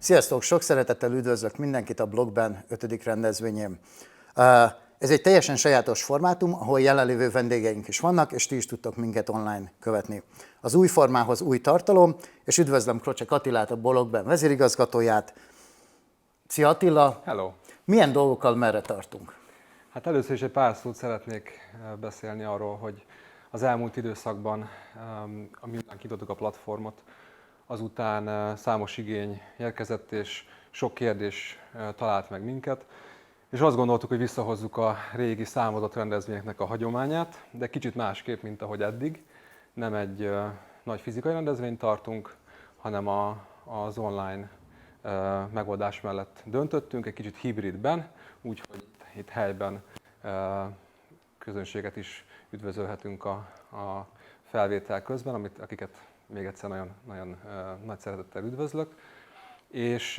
Sziasztok! Sok szeretettel üdvözlök mindenkit a blogben 5. rendezvényén. Ez egy teljesen sajátos formátum, ahol jelenlévő vendégeink is vannak, és ti is tudtok minket online követni. Az új formához új tartalom, és üdvözlöm Krocsek Attilát, a blogben vezérigazgatóját. Szia Attila! Hello! Milyen dolgokkal merre tartunk? Hát először is egy pár szót szeretnék beszélni arról, hogy az elmúlt időszakban, miután kinyitottuk a platformot, azután számos igény érkezett, és sok kérdés talált meg minket, és azt gondoltuk, hogy visszahozzuk a régi számozott rendezvényeknek a hagyományát, de kicsit másképp, mint ahogy eddig. Nem egy nagy fizikai rendezvényt tartunk, hanem az online megoldás mellett döntöttünk, egy kicsit hibridben, úgyhogy itt helyben közönséget is üdvözölhetünk a felvétel közben, akiket még egyszer nagyon nagy szeretettel üdvözlök. És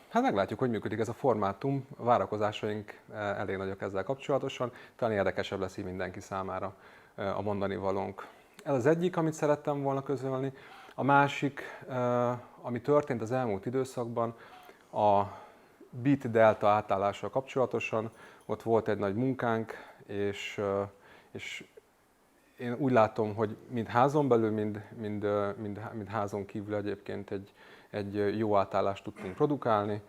hát meglátjuk, hogy működik ez a formátum, a várakozásaink elég nagyok ezzel kapcsolatosan, talán érdekesebb lesz így mindenki számára a mondani valónk. Ez az egyik, amit szerettem volna közölni. A másik, ami történt az elmúlt időszakban, a BIT Delta átállással kapcsolatosan, ott volt egy nagy munkánk, és én úgy látom, hogy mind házon belül, mind házon kívül egyébként egy jó átállást tudtunk produkálni.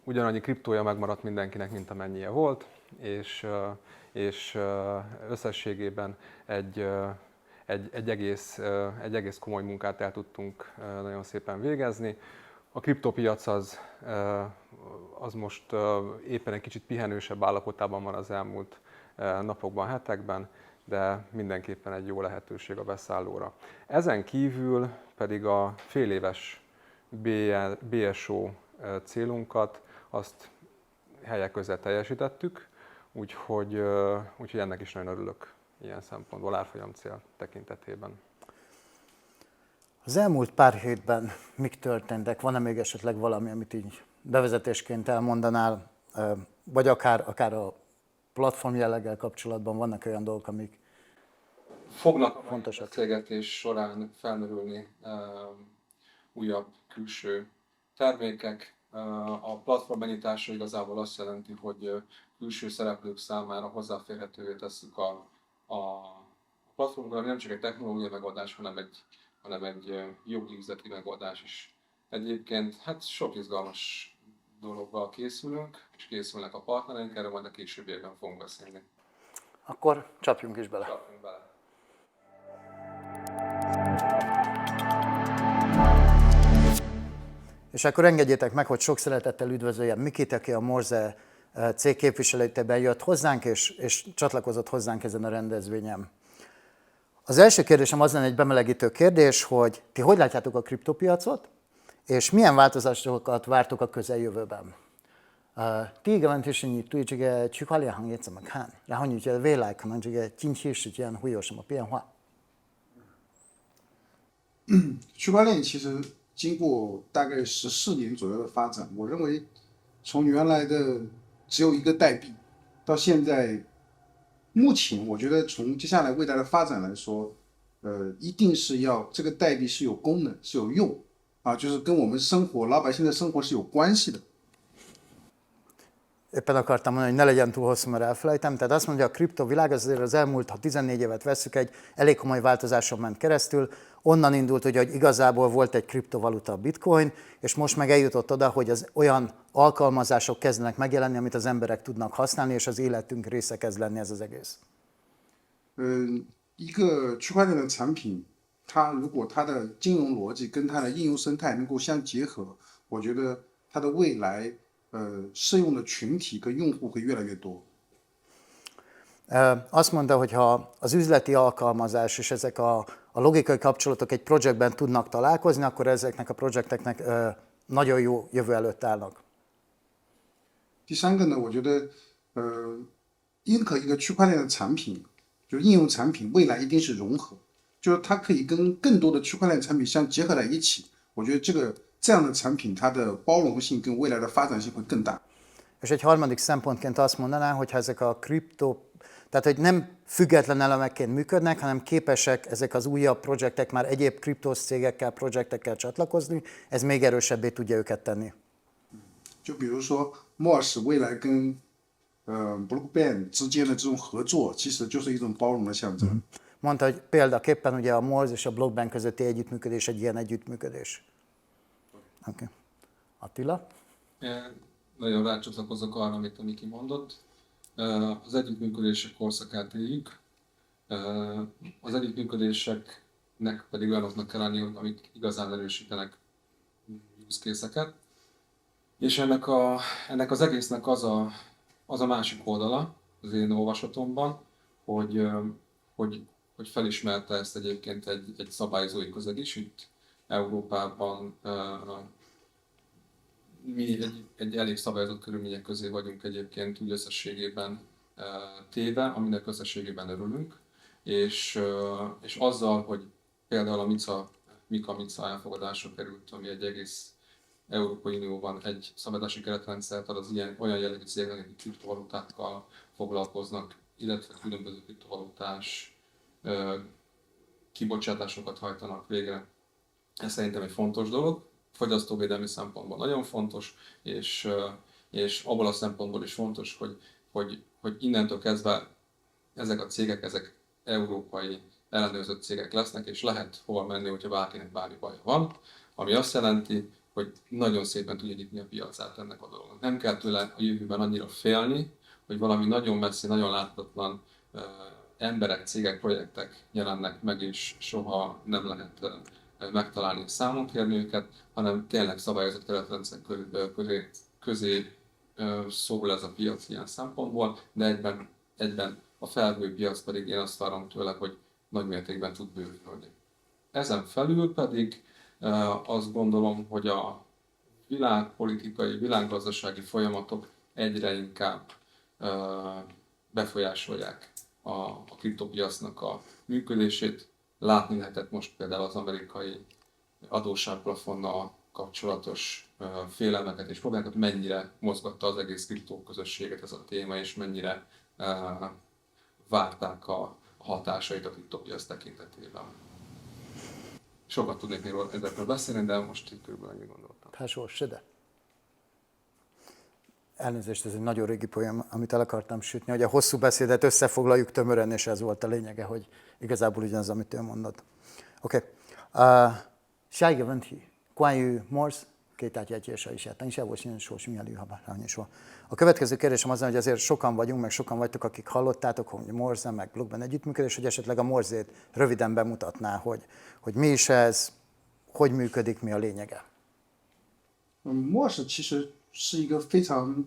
Ugyanannyi kriptója megmaradt mindenkinek, mint amennyie volt, és összességében egy egész komoly munkát el tudtunk nagyon szépen végezni. A kriptópiac az most éppen egy kicsit pihenősebb állapotában van az elmúlt napokban, hetekben, de mindenképpen egy jó lehetőség a beszállóra. Ezen kívül pedig a féléves BSO célunkat azt helyek közel teljesítettük, úgyhogy ennek is nagyon örülök ilyen szempontból árfolyam cél tekintetében. Az elmúlt pár hétben mik történtek? Van-e még esetleg valami, amit így bevezetésként elmondanál, vagy akár a platform jelleggel kapcsolatban vannak olyan dolgok, amik fognak fontosak? A beszélgetés során felmerülni újabb külső termékek. A platform benyitása igazából azt jelenti, hogy külső szereplők számára hozzáférhetővé tesszük a platformra, nem csak egy technológiai megoldás, hanem egy jogi üzleti megoldás is. Egyébként hát sok izgalmas dologgal készülünk, és készülnek a partnereink, erről majd a későbbiekben fogunk beszélni. Akkor csapjunk is bele. Csapjunk bele. És akkor engedjétek meg, hogy sok szeretettel üdvözöljem Mikit, aki a Morze cég képviseletében jött hozzánk, és csatlakozott hozzánk ezen a rendezvényen. Az első kérdésem az lenne egy bemelegítő kérdés, hogy ti hogy látjátok a kriptopiacot, és milyen változásokat vártok a közeljövőben? 第一个问题是你对这个区块链行业怎么看？然后你觉得未来可能这个近期时间会有什么变化？区块链其实经过大概14年左右的发展，我认为从原来的只有一个代币，到现在，目前我觉得从接下来未来的发展来说，一定是要这个代币是有功能、是有用啊，就是跟我们生活、老百姓的生活是有关系的。 Éppen akartam mondani, hogy ne legyen túl hosszú, mert elfelejtem. Tehát azt mondja, a kriptovilág azért az elmúlt, ha 14 évet vesszük, egy elég komoly változáson ment keresztül. Onnan indult, hogy igazából volt egy kriptovaluta, a bitcoin, és most meg eljutott oda, hogy az olyan alkalmazások kezdenek megjelenni, amit az emberek tudnak használni, és az életünk része kezd lenni ez az egész. 一个区块链的产品，它如果它的金融逻辑跟它的应用生态能够相结合，我觉得它的未来适用的群体跟用户会越来越多。 Azt mondta, hogy ha az üzleti alkalmazás és ezek a logikai kapcsolatok egy projektben tudnak találkozni, akkor ezeknek a projekteknek nagyon jó jövő előtt állnak. 第三个呢，我觉得任何一个区块链的产品，就应用产品，未来一定是融合，就是它可以跟更多的区块链产品相结合在一起。我觉得这样的产品，它的包容性跟未来的发展性会更大。 És egy harmadik szempontként azt mondanám, hogy ha ezek a kripto Tehát, hogy nem független elemekként működnek, hanem képesek ezek az újabb projektek már egyéb kriptos cégekkel, projektekkel csatlakozni, ez még erősebbé tudja őket tenni. 就比如说 Morse 未来跟Blockband 之间的这种合作，其实就是一种包容的象征。 Mondta, hogy példaképpen ugye a Morse és a Blockband közötti együttműködés egy ilyen együttműködés. Okay. Attila? Én nagyon rácsatlakozok arra, amit a Miki mondott. Az együttműködések korszakát éljük. Az együttműködéseknek pedig olyanoknak kell lenni, amik igazán erősítenek use case-eket. És ennek az egésznek az a másik oldala az én olvasatomban, hogy felismerte ezt egyébként egy szabályozói közeg is. Itt Európában mi egy elég szabályozott körülmények közé vagyunk egyébként úgy összességében téve, aminek összességében örülünk, és azzal, hogy például a MiCA elfogadásra került, ami egy egész Európai Unióban egy szabályozási keretrendszert ad az olyan jellegű cégek, akik kriptovalutákkal foglalkoznak, illetve különböző kriptovalutás kibocsátásokat hajtanak végre. Ez szerintem egy fontos dolog, fogyasztóvédelmi szempontból nagyon fontos, és abból a szempontból is fontos, hogy innentől kezdve ezek a cégek, ezek európai ellenőrzött cégek lesznek, és lehet hova menni, hogyha bárkinek bármi baja van, ami azt jelenti, hogy nagyon szépen tudja nyitni a piacát ennek a dolognak. Nem kell tőle a jövőben annyira félni, hogy valami nagyon messzi, nagyon láthatatlan emberek, cégek, projektek jelennek meg, és soha nem lehet megtalálni és számon kérni őket, hanem tényleg szabályozott keretrendszer közé szól ez a piac ilyen szempontból, de egyben a felvő piac pedig én azt várom tőle, hogy nagy mértékben tud bővülni. Ezen felül pedig azt gondolom, hogy a világpolitikai, világgazdasági folyamatok egyre inkább befolyásolják a kriptopiacnak a működését. Látni lehetett most például az amerikai adósságplafonnal kapcsolatos félelmeket és problémákat, mennyire mozgatta az egész kriptó közösséget ez a téma, és mennyire várták a hatásait a kriptopiac tekintetében. Sokat tudnék még ezekről beszélni, de most itt körülbelül ennyit gondoltam. Sede. Elnézést, ez egy nagyon régi poém, amit el akartam sütni, hogy a hosszú beszédet összefoglaljuk tömören, és ez volt a lényege, hogy igazából ugyanaz, amit ő mondott. Oké.下一个问题，关于 Morse， 给大家介绍一下。等一下，我先说匈牙利语，好吧？然后你说。A következő kérdésem az, hogy azért sokan vagyunk, meg sokan vagytok, akik hallottátok, hogy Morse, meg Blockband együttműködés, hogy esetleg a Morse-ét röviden bemutatná, hogy mi is ez, hogy működik, mi a lényege. Morse 其实是一个非常，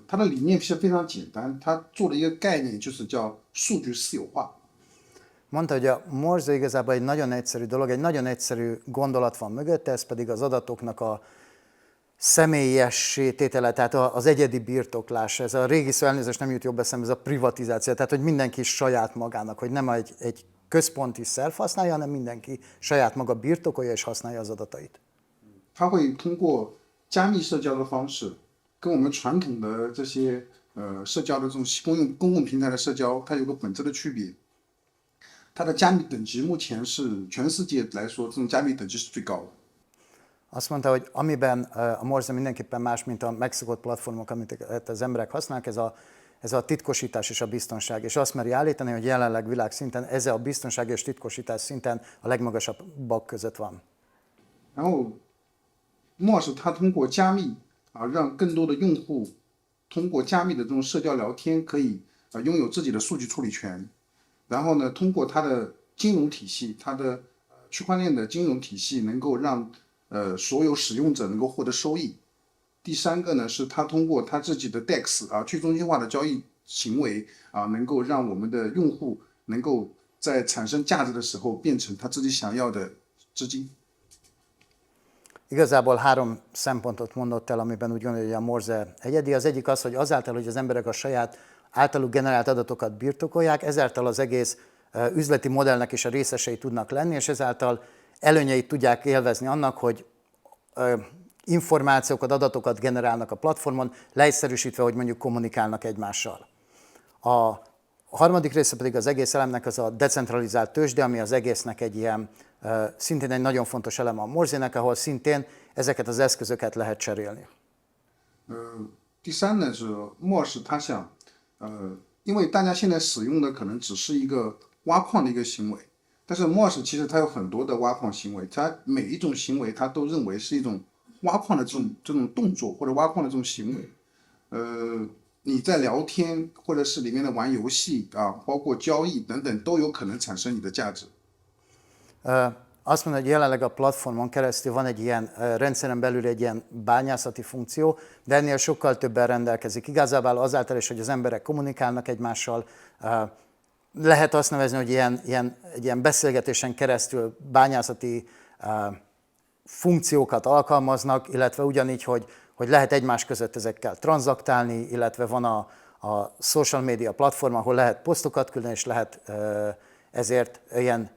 它的理念其实非常简单，它做的一个概念就是叫数据私有化。 Mondta, hogy a Morse igazából egy nagyon egyszerű dolog, egy nagyon egyszerű gondolat van mögötte, ez pedig az adatoknak a személyessé tétele, tehát az egyedi birtoklás. Ez a régi szó, elnézést, nem jut jobb eszembe, ez a privatizáció, tehát hogy mindenki saját magának, hogy nem egy központi szerv használja, hanem mindenki saját maga birtokolja és használja az adatait. 它会通过加密社交的方式，跟我们传统的这些社交的这种公共平台的社交，它有个本质的区别。它的加密等级目前是全世界来说，这种加密等级是最高的。 Azt mondta, hogy amiben a Morse mindenképpen más, mint a megszokott platformok, amit az emberek használnak, ez a titkosítás és a biztonság. És azt meri állítani, hogy jelenleg világszinten ez a biztonság és titkosítás szinten a legmagasabbak között van. 然后 Morse 它通过加密让更多的用户通过加密的这种社交聊天，可以拥有自己的数据处理权。然后呢，通过它的金融体系，它的区块链的金融体系，能够让所有使用者能够获得收益。第三个呢，是它通过它自己的 DEX 去中心化的交易行为能够让我们的用户能够在产生价值的时候变成他自己想要的资金。 Igazából 3 szempontot mondott el, amiben úgy gondolja, hogy a Morse egyedi. Az egyik az, hogy azáltal, hogy az emberek a saját általuk generált adatokat birtokolják, ezáltal az egész üzleti modellnek is a részesei tudnak lenni, és ezáltal előnyeit tudják élvezni annak, hogy információkat, adatokat generálnak a platformon, leegyszerűsítve, hogy mondjuk kommunikálnak egymással. A harmadik része pedig az egész elemnek az a decentralizált tőzsde, ami az egésznek egy ilyen, szintén egy nagyon fontos eleme a Morzének, ahol szintén ezeket az eszközöket lehet cserélni. 第三呢是莫氏他想，因为大家现在使用的可能只是一个挖矿的一个行为，但是莫氏其实它有很多的挖矿行为，它每一种行为它都认为是一种挖矿的这种动作或者挖矿的这种行为。你在聊天或者是里面的玩游戏啊，包括交易等等，都有可能产生你的价值。 Azt mondja, hogy jelenleg a platformon keresztül van egy ilyen rendszeren belül egy ilyen bányászati funkció, de ennél sokkal többen rendelkezik. Igazából azáltal is, hogy az emberek kommunikálnak egymással, lehet azt nevezni, hogy egy ilyen beszélgetésen keresztül bányászati funkciókat alkalmaznak, illetve ugyanígy, hogy lehet egymás között ezekkel tranzaktálni, illetve van a social media platform, ahol lehet posztokat küldeni, és lehet ezért ilyen,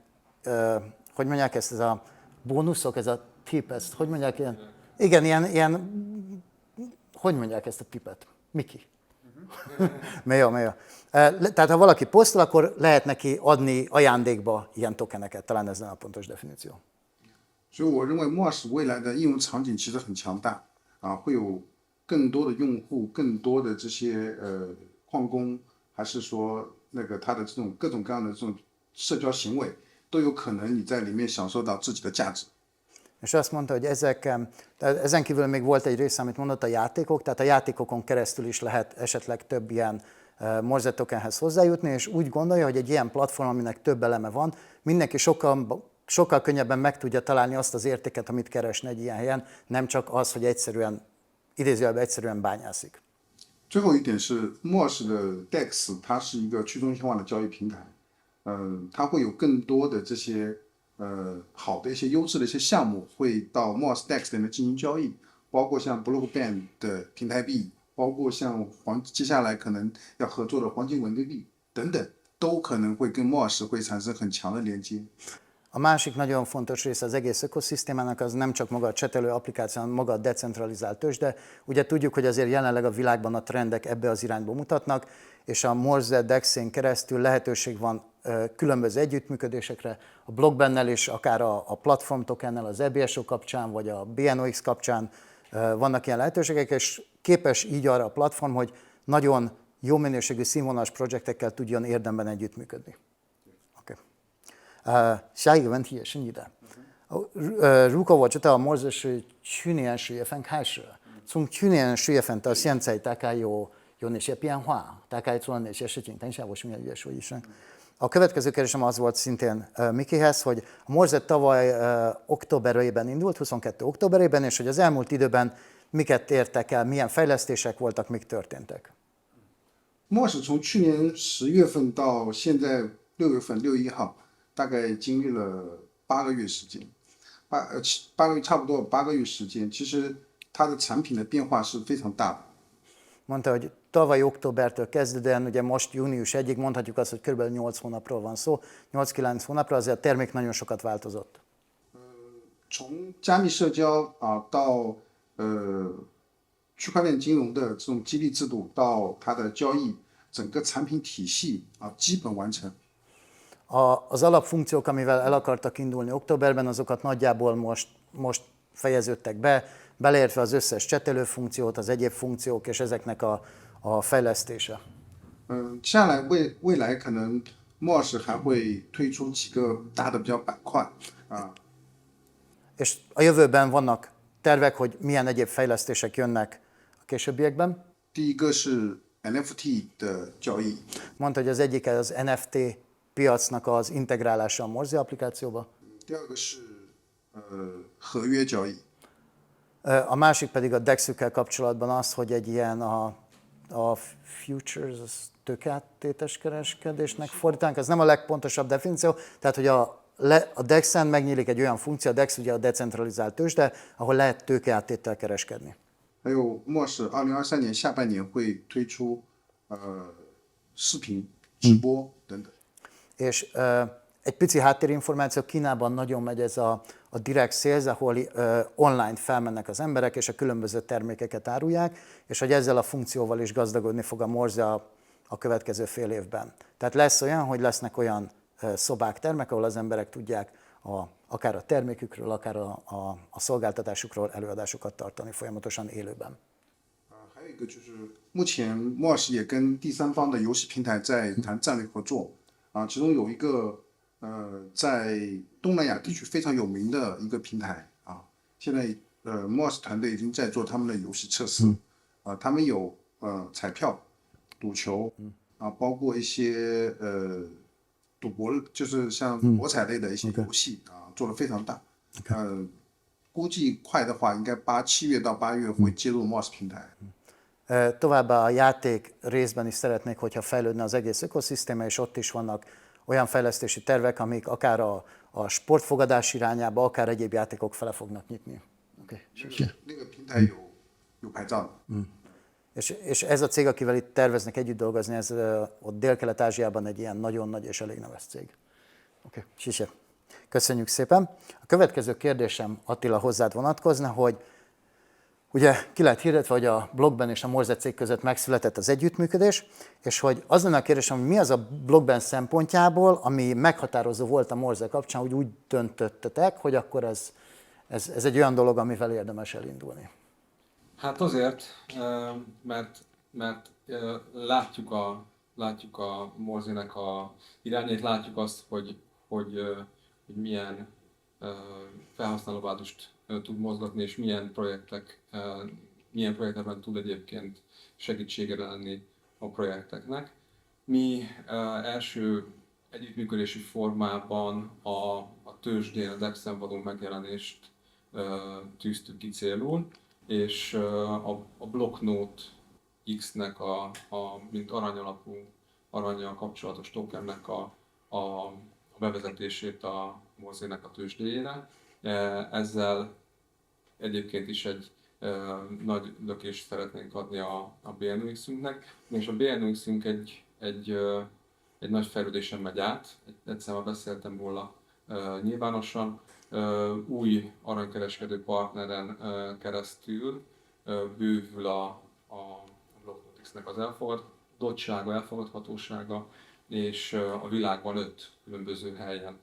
hogy mondják ezt, ez a bónuszok, ez a tip, ezt hogy mondják ilyen? Igen, ilyen hogy mondják ezt a tipet? Miki? Mélyó. Tehát ha valaki posztol, akkor lehet neki adni ajándékba ilyen tokeneket, talán ez nem a pontos definíció. 所以我认为 Moss 未来的应用场景其实很强大啊，会有更多的用户，更多的这些矿工，还是说那个它的这种各种各样的这种社交行为，都有可能你在里面享受到自己的价值。 És azt mondta, hogy ezen kívül még volt egy része, amit mondott, a játékok, tehát a játékokon keresztül is lehet esetleg több ilyen Morse tokenhez hozzájutni, és úgy gondolja, hogy egy ilyen platform, aminek több eleme van, mindenki sokkal könnyebben meg tudja találni azt az értéket, amit keresne egy ilyen helyen, nem csak az, hogy egyszerűen, idézőjelben egyszerűen bányászik. 最后一点是 Moss 的 DEX， 它是一个去中心化的交易平台，它会有更多的这些好的一些优质的一些项目会到 Moss DEX 里面进行交易，包括像 Blockband 的平台币，包括像接下来可能要合作的黄金稳定币等等，都可能会跟 Moss 会产生很强的连接。 A másik nagyon fontos része az egész ökoszisztémának az nem csak maga a csetelő applikáció, hanem maga a decentralizált tőzsde. Ugye tudjuk, hogy azért jelenleg a világban a trendek ebbe az irányba mutatnak, és a Morse DEX-én keresztül lehetőség van különböző együttműködésekre, a Blockbannel is, akár a platform tokennel, az EBSO kapcsán, vagy a BNOX kapcsán vannak ilyen lehetőségek, és képes így arra a platform, hogy nagyon jó minőségű színvonalas projektekkel tudjon érdemben együttműködni. 下一个问题也是你的。如果我知道 Morse 是去年10月份开始，从去年10月份到现在大概有哪些变化？大概做了哪些事情？等一下，我顺便也说一声。A következő kérdésem az volt szintén Mikihez, hogy a Morse tavaly októberében indult, 22 októberében, és hogy az elmúlt időben miket értek el, milyen fejlesztések voltak, mik történtek. Moss 从去年10月份到现在6月份6月1号。 大概经历了8个月时间，8个月差不多8个月时间，其实它的产品的变化是非常大的。 Mondta, hogy tavaly októbertől kezdődően, ugye most június 1-ig mondhatjuk azt, hogy kb. 8 hónapról van szó, 8-9 hónapra, azért a termék nagyon sokat változott. 从加密社交啊到区块链金融的这种激励制度，到它的交易，整个产品体系啊基本完成。 Az alapfunkciók, amivel el akartak indulni októberben, azokat nagyjából most fejeződtek be, beleértve az összes csetelő funkciót, az egyéb funkciók és ezeknek a fejlesztése. 接下来未来可能 Moss 还会推出几个大的比较板块啊。 És a jövőben vannak tervek, hogy milyen egyéb fejlesztések jönnek a későbbiekben. 第一个是 NFT 的交易。 Mondta, hogy az egyik az NFT piacnak az integrálása a Morse applikációba. 第二个是合约交易。 A másik pedig a DEX-ükkel kapcsolatban az, hogy egy ilyen a futures, az tőkeáttétes kereskedésnek fordítanak, ez nem a legpontosabb definíció, tehát hogy a DEX-en megnyílik egy olyan funkció, a DEX ugye a decentralizált tőzsde, ahol lehet tőkeáttéttel kereskedni. 还有 Moss 2023年下半年会推出视频、直播等等。 És egy pici háttérinformáció, Kínában nagyon megy ez a direct sales, ahol online felmennek az emberek, és a különböző termékeket árulják, és hogy ezzel a funkcióval is gazdagodni fog a Morse a a következő fél évben. Tehát lesz olyan, hogy lesznek olyan szobák, termek, ahol az emberek tudják akár a termékükről, akár a szolgáltatásukról előadásokat tartani folyamatosan élőben. 还有一个就是，目前莫尔什也跟第三方的游戏平台在谈战略合作啊，其中有一个在东南亚地区非常有名的一个平台啊，现在莫尔什团队已经在做他们的游戏测试啊，他们有彩票、赌球啊，包括一些赌博，就是像博彩类的一些游戏啊，做得非常大，估计快的话，应该7月到8月会接入 MOS 平台。 Továbbá a játék részben is szeretnék, hogyha fejlődne az egész ökoszisztéma, és ott is vannak olyan fejlesztési tervek, amik akár a sportfogadás irányába, akár egyéb játékok fele fognak nyitni. Okay. 那个平台有牌照的。 És ez a cég, akivel itt terveznek együtt dolgozni, ez ott Dél-Kelet-Ázsiában egy ilyen nagyon nagy és elég neves cég. Oké, Sise. Köszönjük szépen. A következő kérdésem, Attila, hozzád vonatkozna, hogy ugye ki lehet hirdetve, hogy a Blockben és a Morze cég között megszületett az együttműködés, és hogy az lenne a kérdésem, hogy mi az a Blockben szempontjából, ami meghatározó volt a Morze kapcsán, hogy úgy döntöttetek, hogy akkor ez egy olyan dolog, amivel érdemes elindulni. Hát azért, mert látjuk a Morzének a irányait, látjuk azt, hogy milyen felhasználóbázist tud mozgatni, és milyen projektekben tud egyébként segítségre lenni a projekteknek. Mi első együttműködési formában a tőzsdén az DAX-en való megjelenést tűztük ki célul, és a Blocknote X-nek mint aranyalapú, arannyal kapcsolatos tokennek a bevezetését a Morzének a tőzsdéjére. Ezzel egyébként is egy nagy lökést szeretnénk adni a BNX-ünknek, és a BNX-ünk egy nagy fejlődésen megy át. Egyszer már beszéltem róla nyilvánosan. Új aranykereskedő partneren keresztül bővül a Blocknote X-nek az elfogadottsága, elfogadhatósága, és a világban 5 különböző helyen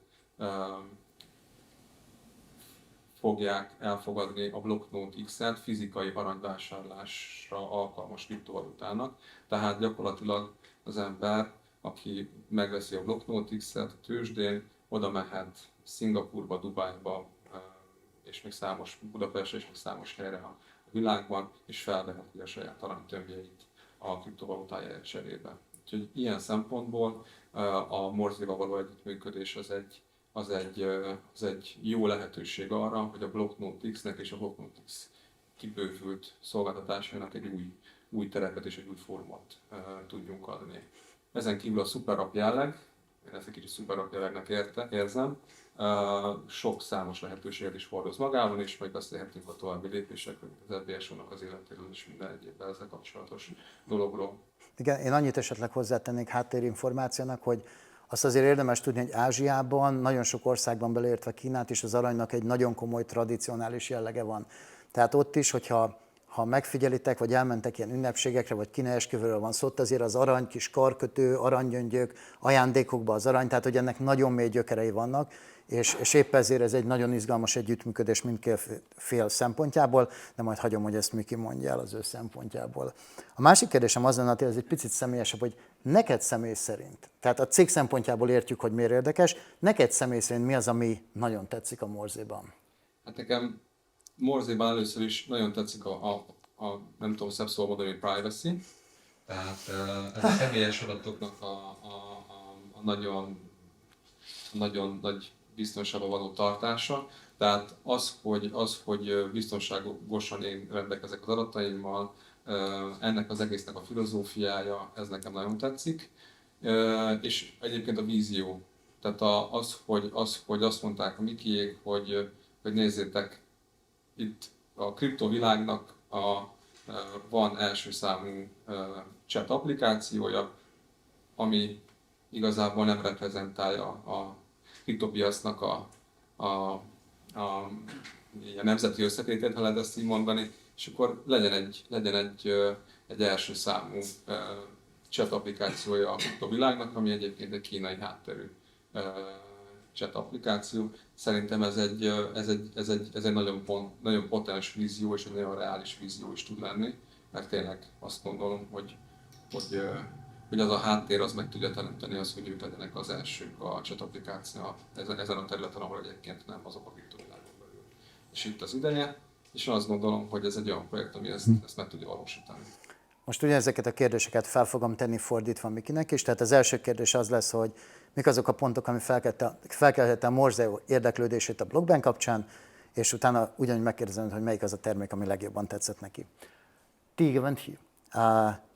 fogják elfogadni a Blocknote X-et fizikai aranyvásárlásra alkalmas kriptovalutának. Tehát gyakorlatilag az ember, aki megveszi a Blocknote X-et a tőzsdén, oda mehet Szingapurba, Dubájba, és még Budapestre és még számos helyre a világban, és felveheti a saját aranytömbjeit a kriptovalutája cserébe. Úgyhogy ilyen szempontból a Morzéval való együttműködés az egy jó lehetőség arra, hogy a Blocknote X-nek és a Blocknote X kibővült szolgáltatásainak egy új terepet és egy új formát tudjunk adni. Ezen kívül a szuper-app jelleg, én ezt egy kicsit szuper-app jellegnek érzem, sok számos lehetőséget is hordoz magában, és majd beszélhetünk a további lépésekről, az EBSO-nak az életéről és minden egyéb ezzel kapcsolatos dologról. Igen, én annyit esetleg hozzátennék háttérinformációnak, hogy azt azért érdemes tudni, hogy Ázsiában, nagyon sok országban beleértve Kínát is az aranynak egy nagyon komoly tradicionális jellege van. Tehát ott is, hogyha megfigyelitek, vagy elmentek ilyen ünnepségekre, vagy kínai-esküvőről van szó, ott azért az arany, kis karkötő, aranygyöngyök, ajándékokba az arany, tehát hogy ennek nagyon mély gyökerei vannak, és épp ezért ez egy nagyon izgalmas együttműködés mindkét fél szempontjából, de majd hagyom, hogy ezt Miki mondja el az ő szempontjából. A másik kérdésem az lenne, hogy ez egy picit személyesebb, hogy neked személy szerint, tehát a cég szempontjából értjük, hogy miért érdekes, neked személy szerint mi az, ami nagyon tetszik a Morzéban? Hát nekem Morzéban először is nagyon tetszik nem tudom szebb szóval mondani, hogy privacy. Tehát ez a személyes adatoknak a nagyon nagy biztonságban való tartása. Tehát hogy biztonságosan én rendelkezek az adataimmal, ennek az egésznek a filozófiája, ez nekem nagyon tetszik. És egyébként a vízió. Tehát hogy azt mondták a Mikiék, hogy nézzétek, itt a kriptovilágnak van első számú chat applikációja, ami igazából nem reprezentálja a kriptopiacnak a nemzeti összetételt, ha lehet ezt így mondani, és akkor legyen egy első számú chat applikációja a világnak, ami egyébként egy kínai hátterű chat applikáció. Szerintem ez egy nagyon potens vízió és egy nagyon reális vízió is tud lenni, mert tényleg azt gondolom, hogy az a háttér az meg tudja teremteni azt, hogy ők legyenek az elsők a chat applikáció ezen a területen, ahol egyébként nem azok a kriptovilágon belül. És itt az ideje, és azt gondolom, hogy ez egy olyan projekt, ami ezt meg tudja valósítani. Most ugyanezeket a kérdéseket fel fogom tenni fordítva Mikinek is, tehát az első kérdés az lesz, hogy mik azok a pontok, ami felkeltette a Morze érdeklődését a blockchain kapcsán, és utána ugyanúgy megkérdezem, hogy melyik az a termék, ami legjobban tetszett neki. 第一个问题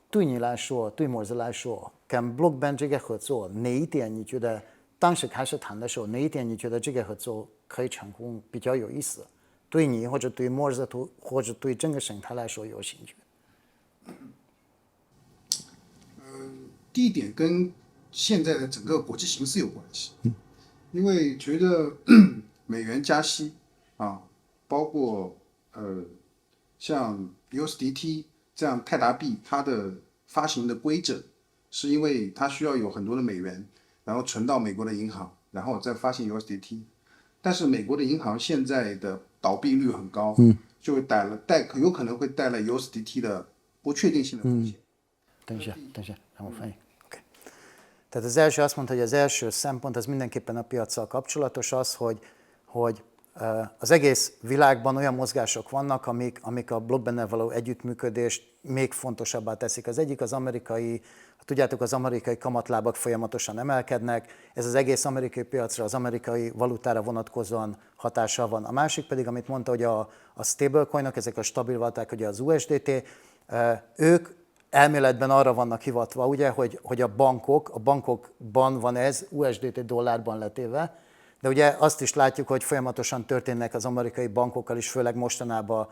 对你来说，对摩斯来说，跟 blockchain 这个合作，哪一点你觉得当时开始谈的时候，哪一点你觉得这个合作可以成功，比较有意思？对你或者对摩斯或者对整个生态来说有兴趣？第一点跟现在的整个国际形势有关系，因为随着美元加息啊，包括像 USDT 这样泰达币，它的发行的规则是因为它需要有很多的美元，然后存到美国的银行，然后再发行 USDT。但是美国的银行现在的倒闭率很高，就会有可能会带来 USDT 的不确定性的风险。等一下，让我翻译。Okay. Tehát az első azt mondta, hogy az első szempont az mindenképpen a piaccal kapcsolatos az, hogy az egész világban olyan mozgások vannak, amik a blockchain-nel való együttműködést még fontosabbá teszik. Az egyik az amerikai, tudjátok, az amerikai kamatlábak folyamatosan emelkednek, ez az egész amerikai piacra, az amerikai valutára vonatkozóan hatással van. A másik pedig, amit mondta, hogy a stablecoinok, ezek a stabil valuták, ugye az USDT, ők elméletben arra vannak hivatva, ugye, hogy a bankokban van ez USDT dollárban letéve, de ugye azt is látjuk, hogy folyamatosan történnek az amerikai bankokkal is, főleg mostanában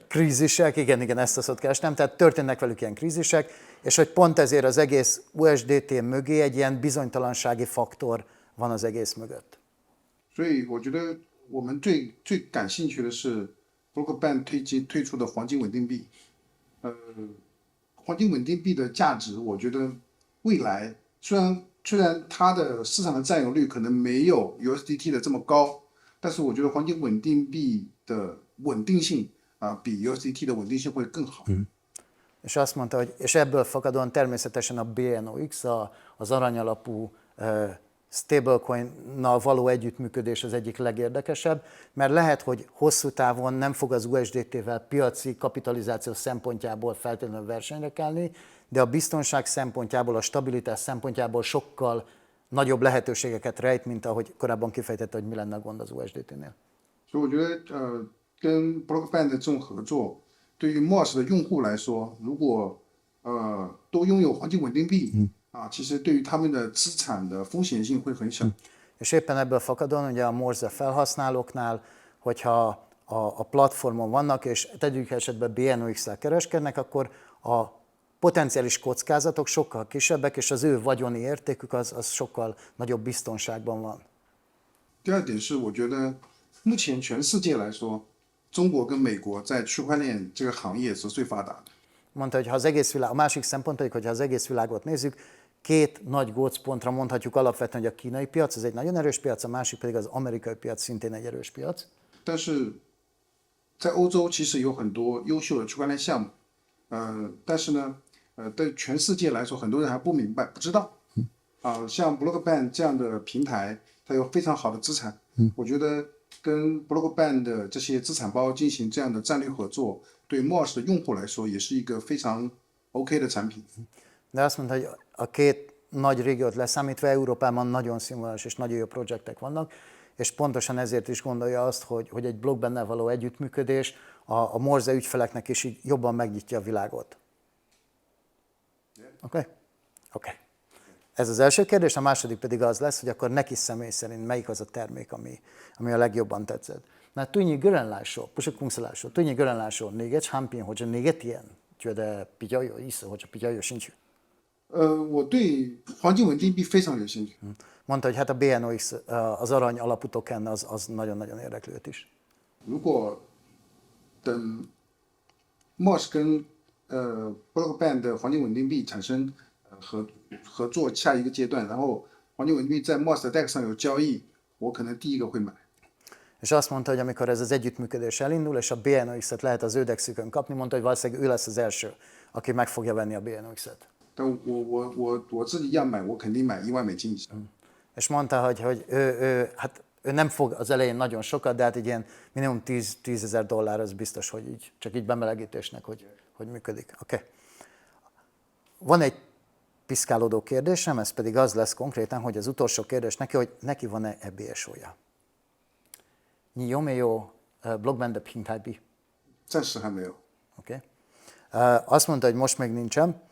krízisek, igen, ezt a szót kerestem, tehát történnek velük ilyen krízisek, és hogy pont ezért az egész USDT mögé egy ilyen bizonytalansági faktor van az egész mögött. 所以我觉得我们最感兴趣的是 blockchain 推出的黄金稳定币。黄金稳定币的价值，我觉得未来虽然它的市场的占有率可能没有 USDT 的这么高，但是我觉得黄金稳定币的稳定性比 USDT 的稳定性会更好。És azt mondta, hogy és ebből fakadóan természetesen a BNOX, az aranyalapú stablecoin-nal való együttműködés az egyik legérdekesebb, mert lehet, hogy hosszú távon nem fog az USDT-vel piaci kapitalizáció szempontjából feltétlenül versenyre kelni, de a biztonság szempontjából, a stabilitás szempontjából sokkal nagyobb lehetőségeket rejt, mint ahogy korábban kifejtette, hogy mi lenne a gond az USDT-nél. 所以我觉得跟 blockchain 的这种合作，对于 MOS 的用户来说，如果都拥有黄金稳定币其实对于他们的资产的风险性会很小。És éppen ebből fakadóan ugye a Morse felhasználóknál, hogyha a platformon vannak, és tegyük esetben BNOX-szel kereskednek, akkor a potenciális kockázatok sokkal kisebbek, és az ő vagyoni értékük az sokkal nagyobb biztonságban van. 第二点是，我觉得目前全世界来说，中国跟美国在区块链这个行业是最发达的。 Mondta, hogy ha az egész világ, a másik szempont pedig, hogy ha az egész világot nézzük, két nagy gócpontra mondhatjuk alapvetően, hogy a kínai piac, ez egy nagyon erős piac, a másik pedig az amerikai piac, szintén egy erős piac. 但是在欧洲其实有很多优秀的区块链项目，但是呢，对全世界来说，很多人还不明白、不知道。像 blockchain 这样的平台，它有非常好的资产。我觉得跟 blockchain 的这些资产包进行这样的战略合作，对 MOS 的用户来说也是一个非常 OK 的产品。 De azt mondta, hogy a két nagy régiót leszámítva Európában nagyon színvonalas és nagyon jó projektek vannak, és pontosan ezért is gondolja azt, hogy egy blockchain-nel való együttműködés a Morse ügyfeleknek is így jobban megnyitja a világot. Oké? Oké. Ez az első kérdés, a második pedig az lesz, hogy akkor neki személy szerint melyik az a termék, ami a legjobban tetszett. Na, 对你个人来说，不是公司来说，对你个人来说，哪个产品或者哪个点觉得比较有意思或者比较有兴趣？ 我对黄金稳定币非常有兴趣。 Mondta, hogy hát a BNOX, az arany alapú token, az nagyon-nagyon érdekli őt is. 如果等，Moss 跟Blockband 的黄金稳定币产生合作下一个阶段，然后黄金稳定币在 Moss 的 DEX 上有交易，我可能第一个会买。 És azt mondta, hogy amikor ez az együttműködés elindul, és a BNOX-et lehet az ő DEX-ükön kapni, mondta, hogy valószínűleg ő lesz az első, aki meg fogja venni a BNOX-et. 但我自己要买，我肯定买$10,000以上。 És mondta, hogy ő nem fog az elején nagyon sokat, de hát egy ilyen minimum $10,000 az biztos, hogy így, csak így bemelegítésnek, hogy működik. Okay. Van egy piszkálódó kérdésem, ez pedig az lesz konkrétan, hogy az utolsó kérdés neki, hogy neki van-e BSO-ja. Ni jó jó blogban de pintábi. 暂时还没有。 Okay. Azt mondta, hogy most még nincsen,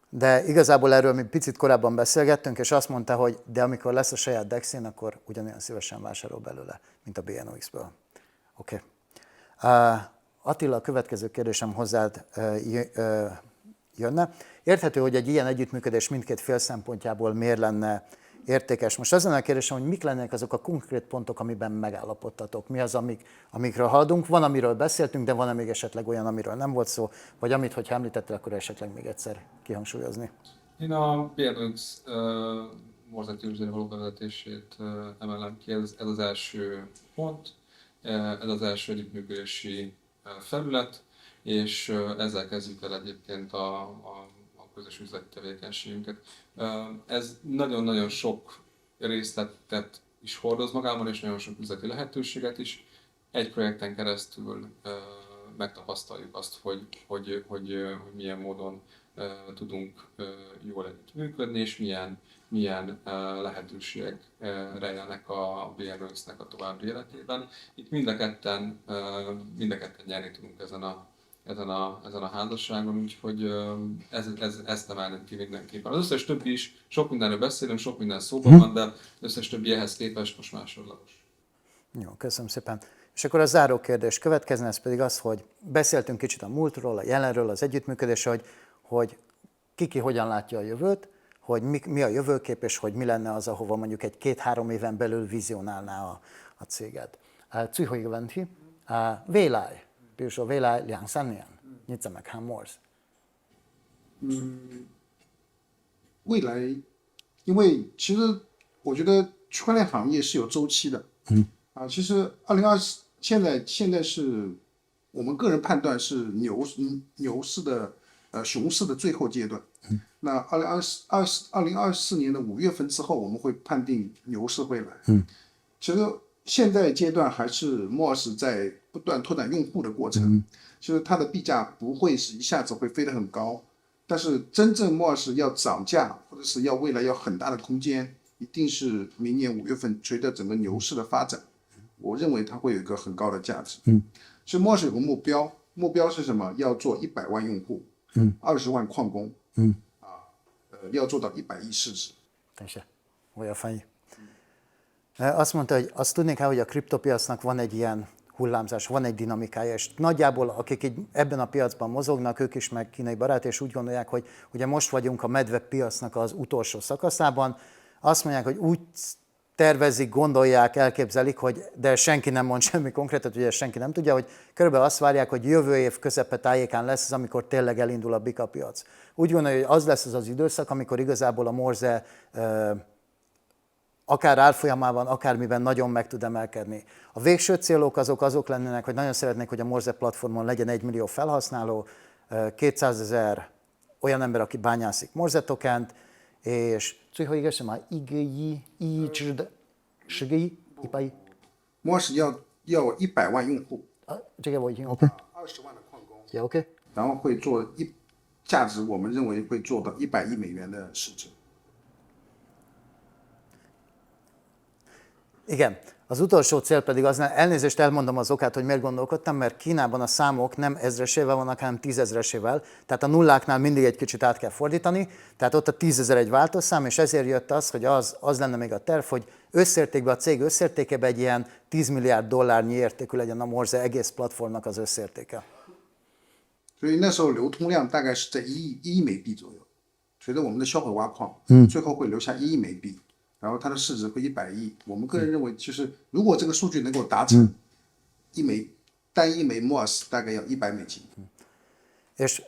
de igazából erről mi picit korábban beszélgettünk, és azt mondta, hogy de amikor lesz a saját DEX-én, akkor ugyanolyan szívesen vásárol belőle, mint a BNOX-ből. Oké. Attila, a következő kérdésem hozzád jönne. Érthető, hogy egy ilyen együttműködés mindkét fél szempontjából miért lenne értékes. Most az lenne a kérdésem, hogy mik lennének azok a konkrét pontok, amiben megállapodtatok? Mi az, amikről haladunk? Van, amiről beszéltünk, de van még esetleg olyan, amiről nem volt szó, vagy amit, hogyha említettél, akkor esetleg még egyszer kihangsúlyozni. Én a BNOX Morse tőzsdére való bevezetését emelem ki, ez az első pont, ez az első együttműködési felület, és ezzel kezdjük el egyébként a közös üzleti tevékenységünket. Ez nagyon-nagyon sok részletet is hordoz magában, és nagyon sok üzleti lehetőséget is. Egy projekten keresztül megtapasztaljuk azt, hogy milyen módon tudunk jól együtt működni, és milyen lehetőségek rejlenek a BNOX-nek a további életében. Itt mind a ketten nyerni tudunk ezen a házasságon, úgyhogy ezt emelném ki mindenképpen. Az összes többi is, sok mindenről beszélünk, sok minden szóban van, de az összes többi ehhez képest most másodlagos. Jó, köszönöm szépen. És akkor a záró kérdés következne, ez pedig az, hogy beszéltünk kicsit a múltról, a jelenről, az együttműködésről, hogy ki hogyan látja a jövőt, hogy mi a jövőkép, és hogy mi lenne az, ahova mondjuk egy 2-3 éven belül vizionálná a céget. 最后一个问题，未来，比如说未来2-3年，你怎么看 Morse？ 未来，因为其实我觉得区块链行业是有周期的。其实现在是我们个人判断是牛市的熊市的最后阶段。那2024年的5月份之后，我们会判定牛市会来。其实现在阶段还是 Morse 在不断拓展用户的过程。其实它的币价不会是一下子会飞得很高，但是真正 Morse 要涨价，或者是未来要很大的空间，一定是明年5月份随着整个牛市的发展，我认为它会有一个很高的价值。其实 Morse 有个目标，目标是什么？要做100万用户，20万矿工，要做到100亿市值。Tessék, olyan fej. Azt mondta, hogy azt tudni kell, hogy a kriptopiacnak van egy ilyen hullámzás, van egy dinamikája, és nagyjából akik így ebben a piacban mozognak, ők is meg kínai barát, és úgy gondolják, hogy ugye most vagyunk a medvepiacnak az utolsó szakaszában, azt mondják, hogy úgy tervezik, gondolják, elképzelik, hogy, de senki nem mond semmi konkrétat, ugye senki nem tudja, hogy körülbelül azt várják, hogy jövő év közepe tájékán lesz az, amikor tényleg elindul a bika piac. Úgy gondolja, hogy az lesz az időszak, amikor igazából a Morse akár árfolyamában, akármiben nagyon meg tud emelkedni. A végső célok azok lennének, hogy nagyon szeretnék, hogy a Morse platformon legyen 1 millió felhasználó, 200 000 olyan ember, aki bányászik Morse tokent, és 最后一个什么一个亿一只的10个亿100亿 Morse 要100万用户，这个我已经 OK 20万的矿工，也 OK。 然后会做价值，我们认为会做到100亿美元的市值。 Igen, az utolsó cél pedig az, elnézést elmondom az okát, hogy miért gondolkodtam, mert Kínában a számok nem ezresével vannak, hanem 10 000-esével, tehát a nulláknál mindig egy kicsit át kell fordítani, tehát ott a 10 000 egy váltószám, és ezért jött az, hogy az lenne még a terv, hogy összértékben, a cég összértékében egy ilyen 10 milliárd dollárnyi értékű legyen a Morse egész platformnak az összértéke. 所以那时候流通量大概是在1亿美币左右，随着我们的销毁挖矿，最后会留下1亿美币。 然后它的市值会100亿，我们个人认为，就是如果这个数据能够达成，单一枚 Morse 大概要100美金。És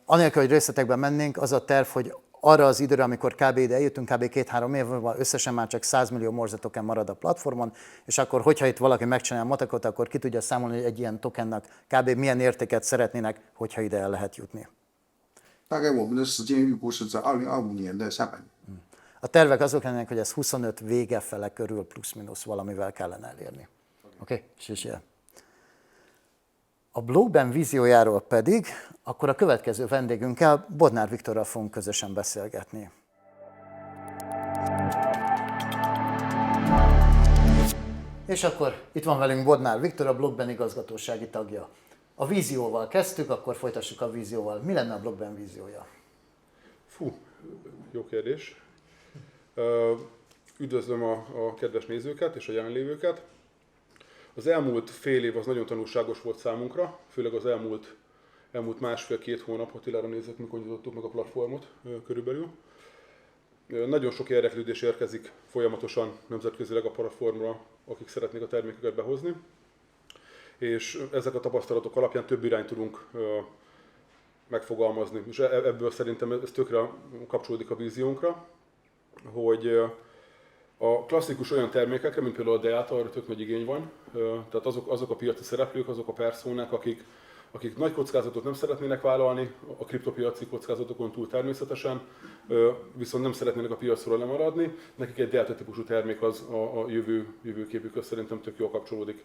anélkül, hogy részletekben mennénk, az a terv, hogy arra az időre, amikor kb. Ide eljutunk, kb. 2-3 év múlva összesen már csak 100 millió Morse token marad a platformon, és akkor, hogyha itt valaki megcsinálja a matekot, akkor ki tudja számolni, hogy egy ilyen tokennak kb. Milyen értéket szeretnének, hogyha ide el lehet jutni. 大概我们的时间预估是在2025年的下半年。 A tervek azok lennének, hogy ez 25 vége fele körül plusz-minusz valamivel kellene elérni. Oké? Okay? A Blockben víziójáról pedig akkor a következő vendégünkkel, Bodnár Viktorral fogunk közösen beszélgetni. És akkor itt van velünk Bodnár Viktor, a Blockben igazgatósági tagja. A vízióval kezdtük, akkor folytassuk a vízióval. Mi lenne a Blockben víziója? Fú, jó kérdés. Üdvözlöm a kedves nézőket és a jelenlévőket. Az elmúlt fél év az nagyon tanulságos volt számunkra, főleg az elmúlt másfél-két hónap, Attilára nézek, mikor nyitottuk meg a platformot körülbelül. Nagyon sok érdeklődés érkezik folyamatosan nemzetközileg a platformra, akik szeretnék a termékeket behozni. És ezek a tapasztalatok alapján több irányt tudunk megfogalmazni. És ebből szerintem ez tökre kapcsolódik a víziónkra, hogy a klasszikus olyan termékekre, mint például a Deata, arra tök nagy igény van. Tehát azok a piaci szereplők, azok a personák, akik nagy kockázatot nem szeretnének vállalni, a kriptopiaci kockázatokon túl természetesen, viszont nem szeretnének a piacról lemaradni. Nekik egy Deata típusú termék az a jövőképükhöz szerintem tök jól kapcsolódik.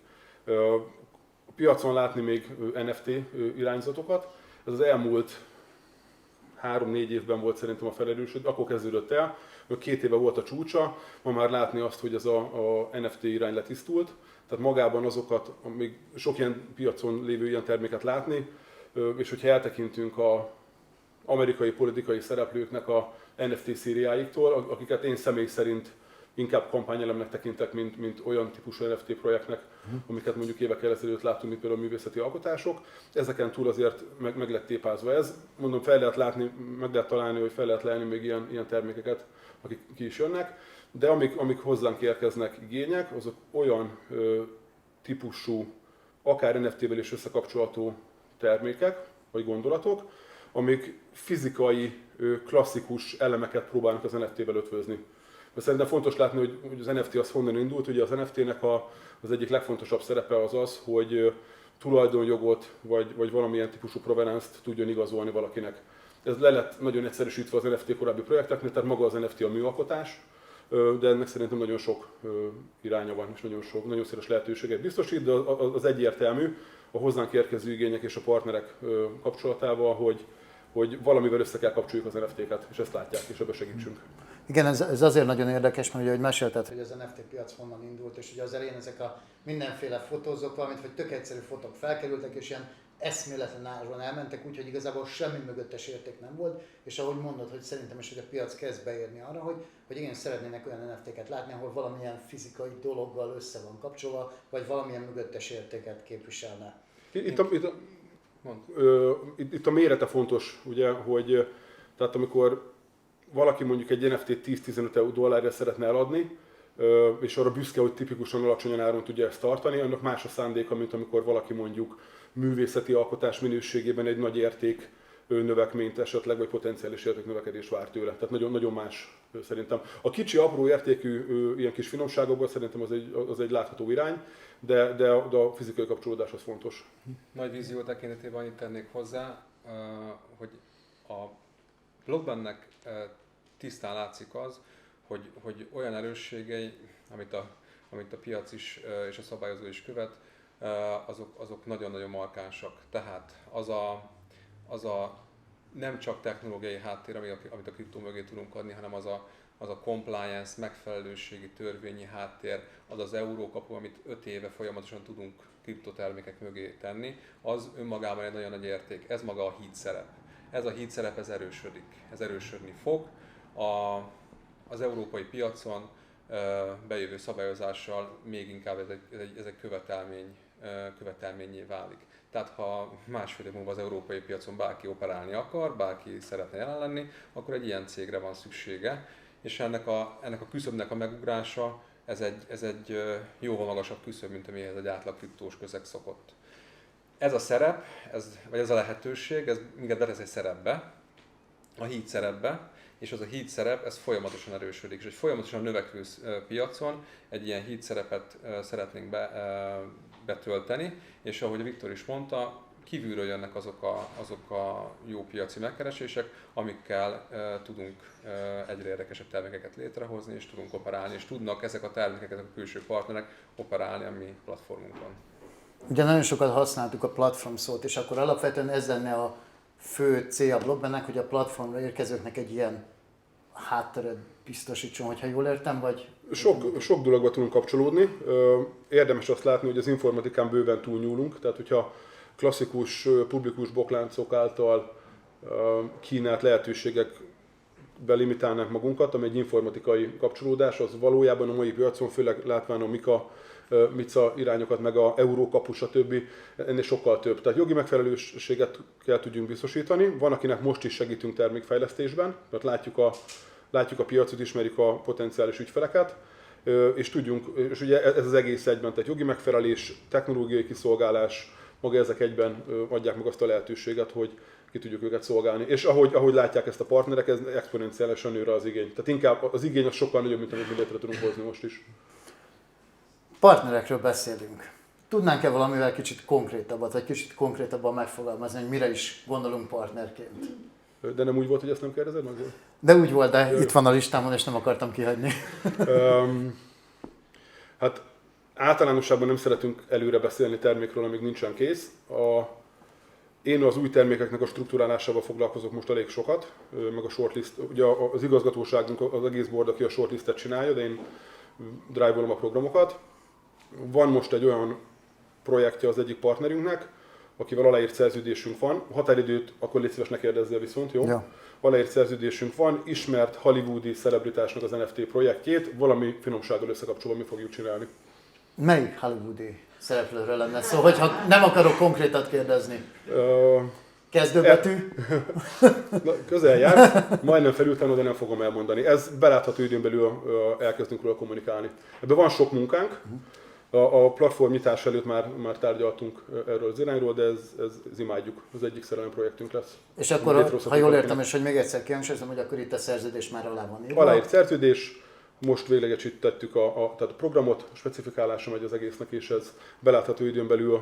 A piacon látni még NFT irányzatokat. Ez az elmúlt 3-4 évben volt szerintem a felerősödés, akkor kezdődött el, 2 éve volt a csúcsa, ma már látni azt, hogy ez a NFT irány letisztult, tehát magában azokat, még sok ilyen piacon lévő ilyen terméket látni, és hogyha eltekintünk az amerikai politikai szereplőknek a NFT szériáiktól, akiket én személy szerint inkább kampányelemnek tekintek, mint olyan típusú NFT projektnek, amiket mondjuk évekkel ezelőtt láttunk, mint például a művészeti alkotások. Ezeken túl azért meg lett tépázva ez. Mondom, fel lehet látni, meg lehet találni, hogy fel lehet lelni még ilyen termékeket, akik ki is jönnek. De amik hozzánk érkeznek igények, azok olyan típusú, akár NFT-vel is összekapcsolható termékek, vagy gondolatok, amik fizikai, klasszikus elemeket próbálnak az NFT-vel ötvözni. De szerintem fontos látni, hogy az NFT az honnan indult. Ugye az NFT-nek az egyik legfontosabb szerepe az, hogy tulajdonjogot vagy valamilyen típusú provenance-t tudjon igazolni valakinek. Ez le lett nagyon egyszerűsítve az NFT korábbi projekteknél, tehát maga az NFT a műalkotás, de ennek szerintem nagyon sok iránya van, és nagyon széles lehetőséget biztosít, de az egyértelmű a hozzánk érkező igények és a partnerek kapcsolatával, hogy valamivel össze kell kapcsoljuk az NFT-ket, és ezt látják, és ebbe segítsünk. Igen, ez azért nagyon érdekes, mert ugye, hogy mesélted, hogy az NFT piac honnan indult, és ugye az elején ezek a mindenféle fotózók, valamint hogy tök egyszerű fotók felkerültek, és ilyen eszméletlen áron elmentek, úgyhogy igazából semmi mögöttes érték nem volt, és ahogy mondod, hogy szerintem is, hogy a piac kezd beérni arra, hogy igen, szeretnének olyan NFT-ket látni, ahol valamilyen fizikai dologgal össze van kapcsolva, vagy valamilyen mögöttes értéket képviselne. Itt a mérete fontos, ugye, hogy tehát amikor valaki mondjuk egy NFT-t 10-15 dollárra szeretne eladni, és arra büszke, hogy tipikusan alacsonyan áron tudja ezt tartani, annak más a szándéka, mint amikor valaki mondjuk művészeti alkotás minőségében egy nagy érték növekményt esetleg, vagy potenciális értéknövekedést vár tőle. Tehát nagyon más szerintem. A kicsi, apró értékű ilyen kis finomságokban szerintem az egy látható irány, de a fizikai kapcsolódás az fontos. Nagy vízió tekintetében annyit tennék hozzá, hogy a Blockbennek tisztán látszik az, hogy olyan erősségei, amit a piac is és a szabályozó is követ, azok nagyon-nagyon markánsak. Tehát az a nem csak technológiai háttér, amit a kriptó mögé tudunk adni, hanem az a compliance, megfelelőségi, törvényi háttér, az az eurókapu, amit 5 éve folyamatosan tudunk kriptotermékek mögé tenni, az önmagában egy nagyon nagy érték. Ez maga a hídszerep. Ez a hídszerep erősödni fog. Az európai piacon bejövő szabályozással még inkább ez egy követelménnyé válik. Tehát ha másfél év múlva az európai piacon bárki operálni akar, bárki szeretne jelen lenni, akkor egy ilyen cégre van szüksége, és ennek a küszöbnek a megugrása, ez egy jóval magasabb küszöb, mint amihez egy átlag kriptós közeg szokott. ez a szerep, vagy ez a lehetőség, ez minket betesz egy szerepbe, a híd szerepbe, és az a híd szerep, ez folyamatosan erősödik. És egy folyamatosan növekvő piacon egy ilyen híd szerepet szeretnénk betölteni, és ahogy Viktor is mondta, kívülről jönnek azok a jó piaci megkeresések, amikkel tudunk egyre érdekesebb termékeket létrehozni, és tudunk operálni, és tudnak ezek a termékek, ezek a külső partnerek operálni a mi platformunkon. Ugye nagyon sokat használtuk a platform szót, és akkor alapvetően ez lenne a fő célja a blogbennek, hogy a platformra érkezőknek egy ilyen hátteret biztosítson, hogyha jól értem, vagy... Sok dologba tudunk kapcsolódni. Érdemes azt látni, hogy az informatikán bőven túlnyúlunk, tehát hogyha klasszikus publikus bokláncok által kínált lehetőségekbe limitálnánk magunkat, ami egy informatikai kapcsolódás, az valójában a mai piacon, főleg látván a MiCA irányokat, meg a Eurókapu, stb. Ennél sokkal több. Tehát jogi megfelelőséget kell tudjunk biztosítani. Van, akinek most is segítünk termékfejlesztésben, mert látjuk a piacot, ismerjük a potenciális ügyfeleket, és ugye ez az egész egyben, tehát jogi megfelelés, technológiai kiszolgálás, maga ezek egyben adják meg azt a lehetőséget, hogy ki tudjuk őket szolgálni. És ahogy látják ezt a partnerek, ez exponenciálisan nőre az igény. Tehát inkább az igény az sokkal nagyobb, mint amit mi létre tudunk hozni most is. Partnerekről beszélünk. Tudnánk-e valamivel kicsit konkrétabbat, vagy kicsit konkrétabban megfogalmazni, hogy mire is gondolunk partnerként? De nem úgy volt, hogy ezt nem kérdezed meg? De úgy volt, de itt van a listámon, és nem akartam kihagyni. Hát általánosságban nem szeretünk előre beszélni termékről, amíg nincsen kész. Én az új termékeknek a strukturálásával foglalkozok most elég sokat, meg a shortlist. Ugye az igazgatóságunk, az egész board, aki a shortlistet csinálja, de én drive-olom a programokat. Van most egy olyan projektje az egyik partnerünknek, akivel aláírt szerződésünk van. Határidőt akkor légy szíves, ne kérdezzél viszont, jó? Ja. Aláírt szerződésünk van, ismert hollywoodi celebritásnak az NFT projektjét, valami finomsággal összekapcsolva mi fogjuk csinálni. Melyik hollywoodi szereplőről lenne szó, hogyha nem akarok konkrétat kérdezni? Kezdőbetű? Közel jár, majdnem felültem, de nem fogom elmondani. Ez belátható időn belül elkezdünk róla kommunikálni. Ebben van sok munkánk. A platform nyitás előtt már tárgyaltunk erről az irányról, de ez imádjuk, az egyik szerelem projektünk lesz. És akkor, ha jól értem, és hogy még egyszer kihangsúlyozom, hogy akkor itt a szerződés már alá van írva. Aláírt szerződés, most véglegesítettük tehát a programot, a specifikálása megy az egésznek, és ez belátható időn belül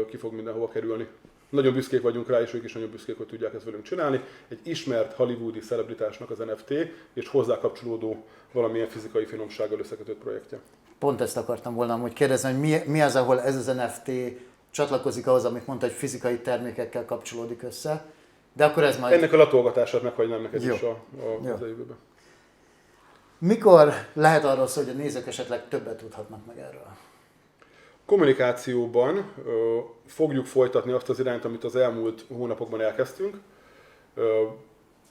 ki fog mindenhova kerülni. Nagyon büszkék vagyunk rá, és ők is nagyon büszkék, hogy tudják ezt velünk csinálni. Egy ismert hollywoodi celebritásnak az NFT, és hozzá kapcsolódó valamilyen fizikai finomsággal összekötött projektje. Pont ezt akartam volna amúgy kérdezni, hogy mi az, ahol ez az NFT csatlakozik ahhoz, amit mondta, hogy fizikai termékekkel kapcsolódik össze. De akkor ez majd... Ennek a latolgatását meghagynám neked is a jövőben. Mikor lehet arról szó, hogy a nézők esetleg többet tudhatnak meg erről? Kommunikációban fogjuk folytatni azt az irányt, amit az elmúlt hónapokban elkezdtünk.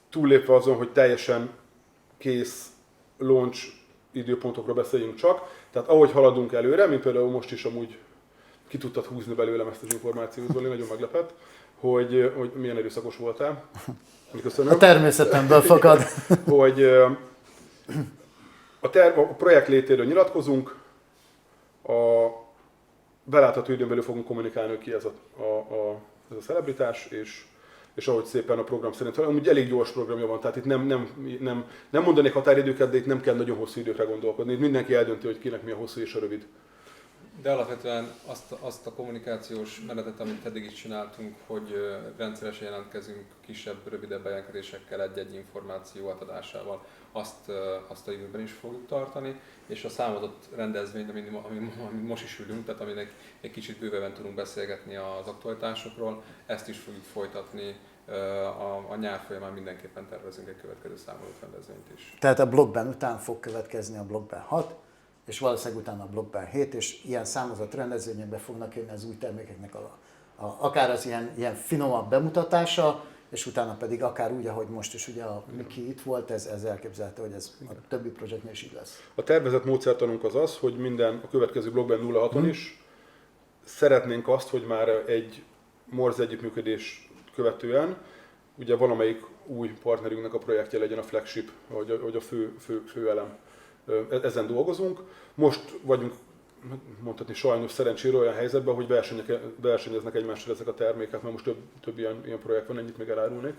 Túllépve azon, hogy teljesen kész launch időpontokról beszéljünk csak. Tehát ahogy haladunk előre, mint például most is amúgy ki tudtad húzni belőlem ezt az információt, Zoli, nagyon meglepett, hogy milyen erőszakos voltál. Köszönöm. A természetemből fakad. Hogy a projekt létéről nyilatkozunk, a belátható időn belül fogunk kommunikálni, hogy ki ez a celebritás, és ahogy szépen a program szerint, amúgy elég gyors programja van, tehát itt nem mondanék határidőket, de itt nem kell nagyon hosszú időkre gondolkodni. Itt mindenki eldönti, hogy kinek mi a hosszú és a rövid. De alapvetően azt a kommunikációs menetet, amit eddig is csináltunk, hogy rendszeresen jelentkezünk kisebb, rövidebb bejelentkezésekkel, egy-egy információ átadásával, azt a jövőben is fogjuk tartani, és a számozott rendezvény, amin most is ülünk, tehát aminek egy kicsit bővebben tudunk beszélgetni az aktualitásokról, ezt is fogjuk folytatni. A nyár folyamán mindenképpen tervezünk egy következő számozott rendezvényt is. Tehát a blogben után fog következni a blogben 6, és valószínűleg utána a blogben 7, és ilyen számozott rendezvényekben fognak jönni az új termékeknek akár az ilyen finomabb bemutatása, és utána pedig akár úgy, ahogy most is ugye a Miki itt volt, ez elképzelhető, hogy ez a többi projektnél is így lesz. A tervezett módszertanunk az, hogy a következő blogban 06-on is szeretnénk azt, hogy már egy Morze együttműködés követően ugye valamelyik új partnerünknek a projektje legyen a flagship, vagy a fő elem. Ezen dolgozunk. Most vagyunk mondhatni sajnos szerencsére olyan helyzetben, hogy versenyeznek egymással ezek a termékek, mert most több ilyen projekt van, ennyit még elárulnék,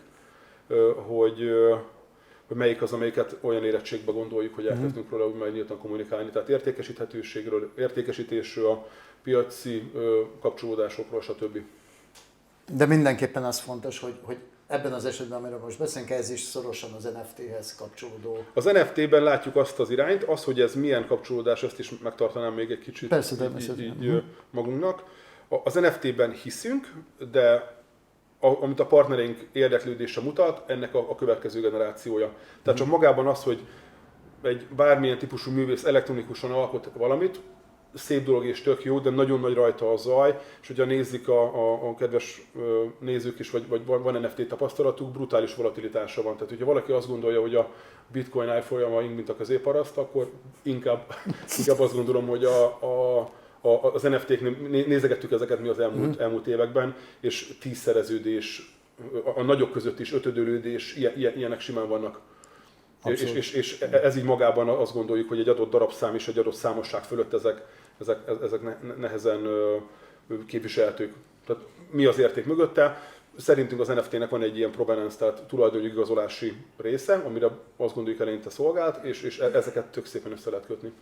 hogy melyik az, amelyiket olyan érettségben gondoljuk, hogy elkezdünk róla úgy majd nyíltan kommunikálni. Tehát értékesíthetőségről, értékesítésről, piaci kapcsolódásokról, stb. De mindenképpen az fontos, hogy ebben az esetben, amiről most beszélünk, ez is szorosan az NFT-hez kapcsolódó. Az NFT-ben látjuk azt az irányt, az, hogy ez milyen kapcsolódás, ezt is megtartanám még egy kicsit Persze, így magunknak. Az NFT-ben hiszünk, de amit a partnereink érdeklődése mutat, ennek a következő generációja. Tehát csak magában az, hogy egy bármilyen típusú művész elektronikusan alkot valamit, szép dolog és tök jó, de nagyon nagy rajta a zaj, és hogyha nézik a kedves nézők is, vagy van NFT tapasztalatuk, brutális volatilitása van. Tehát, hogyha valaki azt gondolja, hogy a bitcoin árfolyama mint a középparaszt, akkor inkább azt gondolom, hogy az NFT-k, nézegettük ezeket mi az elmúlt években, és 10-szereződés, a nagyok között is 5-ödölődés, ilyenek simán vannak. És ez így magában azt gondoljuk, hogy egy adott darabszám és egy adott számosság fölött ezek nehezen képviselhetők. Tehát mi az érték mögötte? Szerintünk az NFT-nek van egy ilyen provenance, tehát tulajdonigazolási része, amire azt gondoljuk eleinte szolgált, és ezeket tök szépen össze lehet kötni.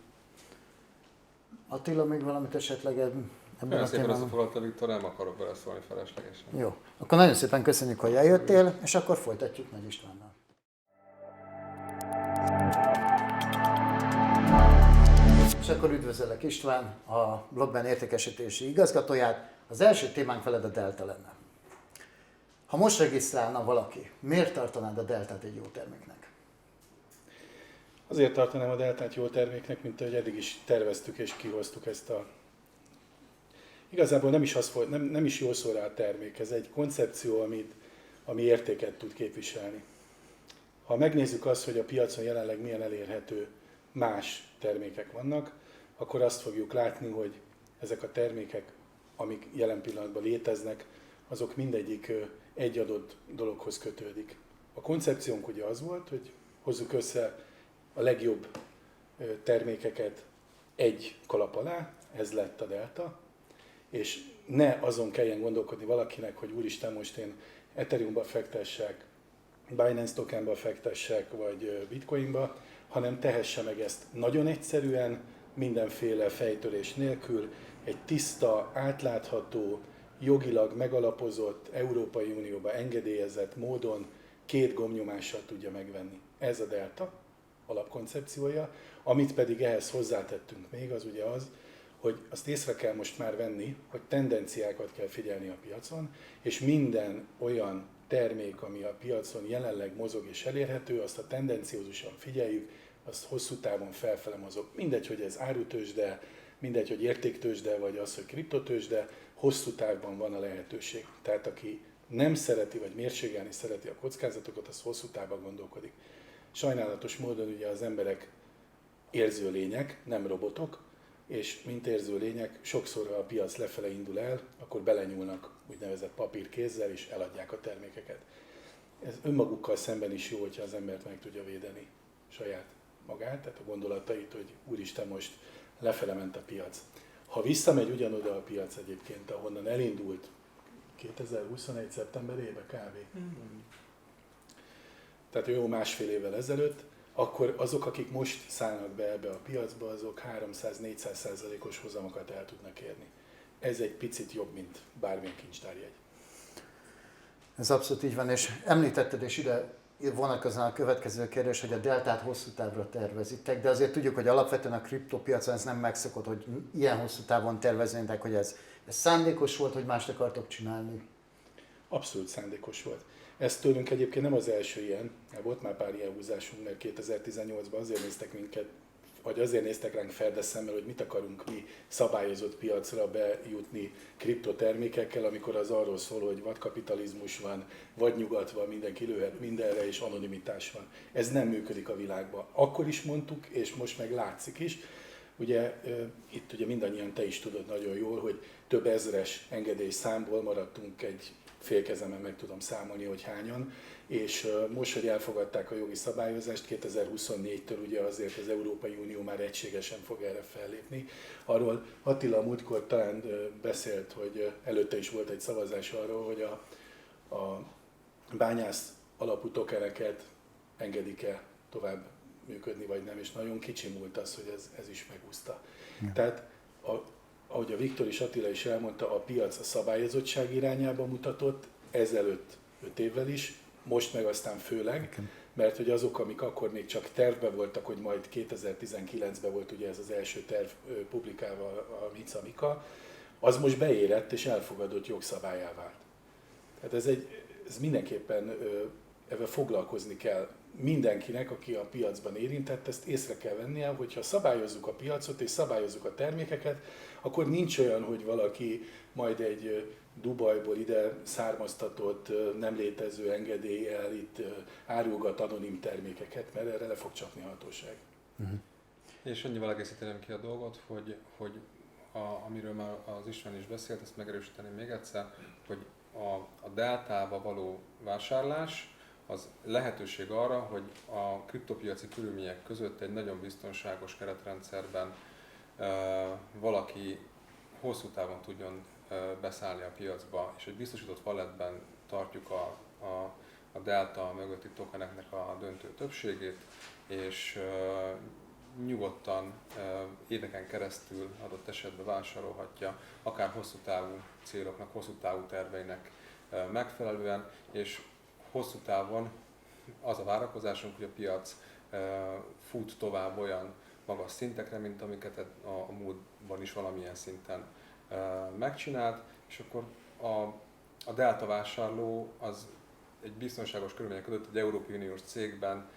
Attila, még valamit esetleg ebben Nagyon a szépen témában? összefoglalta Viktor, nem akarok beleszólni feleslegesen. Jó, akkor nagyon szépen köszönjük, hogy eljöttél, és akkor folytatjuk Nagy Istvánnal. És akkor üdvözöllek István, a Blockben értékesítési igazgatóját. Az első témánk veled a Delta lenne. Ha most regisztrálna valaki, miért tartanád a Deltát egy jó terméknek? Azért tartanám a Deltát jó terméknek, mint ahogy eddig is terveztük és kihoztuk ezt a... Igazából nem is jól szól rá a termék, ez egy koncepció, ami értéket tud képviselni. Ha megnézzük azt, hogy a piacon jelenleg milyen elérhető más termékek vannak, akkor azt fogjuk látni, hogy ezek a termékek, amik jelen pillanatban léteznek, azok mindegyik egy adott dologhoz kötődik. A koncepciónk ugye az volt, hogy hozzuk össze a legjobb termékeket egy kalap alá, ez lett a Delta, és ne azon kelljen gondolkodni valakinek, hogy úristen, most én Ethereumba fektessek, Binance tokenba fektessek, vagy Bitcoinba, hanem tehesse meg ezt nagyon egyszerűen, mindenféle fejtörés nélkül, egy tiszta, átlátható, jogilag megalapozott, Európai Unióba engedélyezett módon 2 gombnyomással tudja megvenni. Ez a Delta alapkoncepciója, amit pedig ehhez hozzátettünk még, az ugye az, hogy azt észre kell most már venni, hogy tendenciákat kell figyelni a piacon, és minden olyan termék, ami a piacon jelenleg mozog és elérhető, azt a tendenciózusan figyeljük, azt hosszú távon felfele mozog. Mindegy, hogy ez árutőzsde, mindegy, hogy értéktőzsde, vagy az, hogy kriptotőzsde, hosszú távban van a lehetőség. Tehát aki nem szereti, vagy mérségelni szereti a kockázatokat, az hosszú távban gondolkodik. Sajnálatos módon ugye az emberek érző lények, nem robotok, és mint érző lények, sokszor ha a piac lefele indul el, akkor belenyúlnak úgynevezett papírkézzel, és eladják a termékeket. Ez önmagukkal szemben is jó, hogyha az embert meg tudja védeni saját magát, tehát a gondolatait, hogy úristen, most lefele ment a piac. Ha visszamegy ugyanoda a piac egyébként, ahonnan elindult 2021. szeptemberében kb. Tehát jó másfél évvel ezelőtt, akkor azok, akik most szállnak be ebbe a piacba, azok 300-400%-os hozamokat el tudnak érni. Ez egy picit jobb, mint bármilyen kincstárjegy. Ez abszolút így van, és említetted, és ide vonatkozna a következő kérdés, hogy a Deltát hosszú távra tervezitek, de azért tudjuk, hogy alapvetően a kriptopiacon ez nem megszokott, hogy ilyen hosszú távon terveznétek, hogy ez szándékos volt, hogy mást akartok csinálni? Abszolút szándékos volt. Ez tőlünk egyébként nem az első ilyen, volt már pár ilyen húzásunk, mert 2018-ban azért néztek minket, vagy azért néztek ránk ferdeszemmel, hogy mit akarunk mi szabályozott piacra bejutni kriptotermékekkel, amikor az arról szól, hogy vagy kapitalizmus van, vagy nyugat van, mindenki lőhet mindenre, és anonimitás van. Ez nem működik a világban. Akkor is mondtuk, és most meg látszik is. Ugye itt ugye mindannyian te is tudod nagyon jól, hogy több ezres engedély számból maradtunk egy félkezemen meg tudom számolni, hogy hányan, és most, hogy elfogadták a jogi szabályozást, 2024-től ugye azért az Európai Unió már egységesen fog erre fellépni. Arról Attila múltkor talán beszélt, hogy előtte is volt egy szavazás arról, hogy a bányász alapú tokeneket engedik-e tovább működni, vagy nem, és nagyon kicsi múlt az, hogy ez is megúszta. Ja. Tehát, ahogy a Viktor és Attila is elmondta, a piac a szabályozottság irányába mutatott, ezelőtt 5 évvel is, most meg aztán főleg, mert hogy azok, amik akkor még csak tervben voltak, hogy majd 2019-ben volt ugye ez az első terv publikálva a Mica Mika, az most beérett és elfogadott jogszabályá vált. Tehát ez mindenképpen ebben foglalkozni kell mindenkinek, aki a piacban érintett, ezt észre kell vennie, hogyha szabályozzuk a piacot és szabályozzuk a termékeket, akkor nincs olyan, hogy valaki majd egy Dubajból ide származtatott, nem létező engedéllyel itt árulgat anonim termékeket, mert erre le fog csapni a hatóság. És annyival egészíteném ki a dolgot, hogy amiről már az István is beszélt, ezt megerősíteném még egyszer, hogy a deltába való vásárlás az lehetőség arra, hogy a kriptopiaci körülmények között egy nagyon biztonságos keretrendszerben valaki hosszú távon tudjon beszállni a piacba, és egy biztosított walletben tartjuk a delta mögötti tokeneknek a döntő többségét, és nyugodtan éveken keresztül adott esetben vásárolhatja, akár hosszú távú céloknak, hosszú távú terveinek megfelelően, és hosszú távon az a várakozásunk, hogy a piac fut tovább olyan magas szintekre, mint amiket a múltban is valamilyen szinten megcsinált, és akkor a delta vásárló az egy biztonságos körülmények között egy Európai Uniós cégben,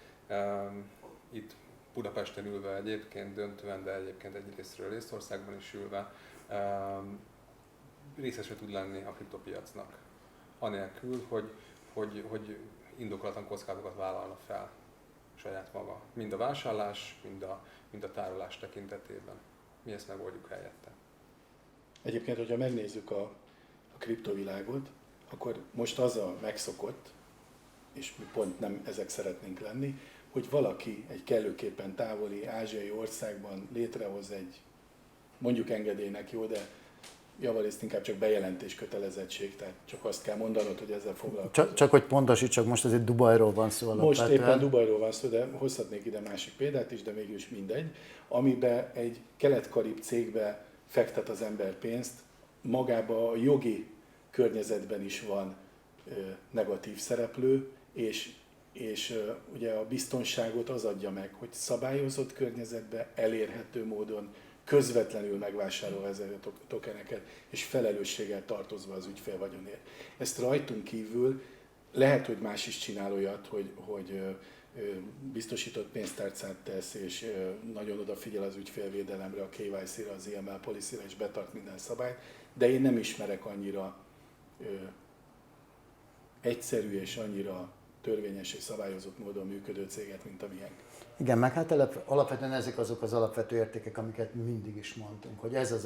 itt Budapesten ülve egyébként döntően, de egyébként egy részről Észtországban is ülve, részese tud lenni a kriptopiacnak. Anélkül, hogy indokolatlan kockázatokat vállalna fel saját maga. Mind a vásárlás, mind a tárolás tekintetében. Mi ezt megoldjuk helyette. Egyébként, hogyha megnézzük a kriptovilágot, akkor most az a megszokott, és mi pont nem ezek szeretnénk lenni, hogy valaki egy kellőképpen távoli ázsiai országban létrehoz egy, mondjuk engedélynek jó, de javarészt inkább csak bejelentés kötelezettség, tehát csak azt kell mondanod, hogy ezzel foglalkozol. Csak hogy pontosítsak, most azért Dubajról van szó alapvetően. Most éppen Dubajról van szó, de hozhatnék ide másik példát is, de mégis mindegy, amiben egy kelet-karib cégbe fektet az ember pénzt, magában a jogi környezetben is van negatív szereplő, és ugye a biztonságot az adja meg, hogy szabályozott környezetben, elérhető módon, közvetlenül megvásárolva ezeket a tokeneket, és felelősséggel tartozva az ügyfél vagyonért. Ezt rajtunk kívül lehet, hogy más is csinál olyat, hogy biztosított pénztárcát tesz, és nagyon odafigyel az ügyfélvédelemre, a KYC-re, az EML policy-re, és betart minden szabályt, de én nem ismerek annyira egyszerű és annyira törvényes és szabályozott módon működő céget, mint amilyen. Igen, meg hát alapvetően ezek azok az alapvető értékek, amiket mindig is mondtunk, hogy ez az,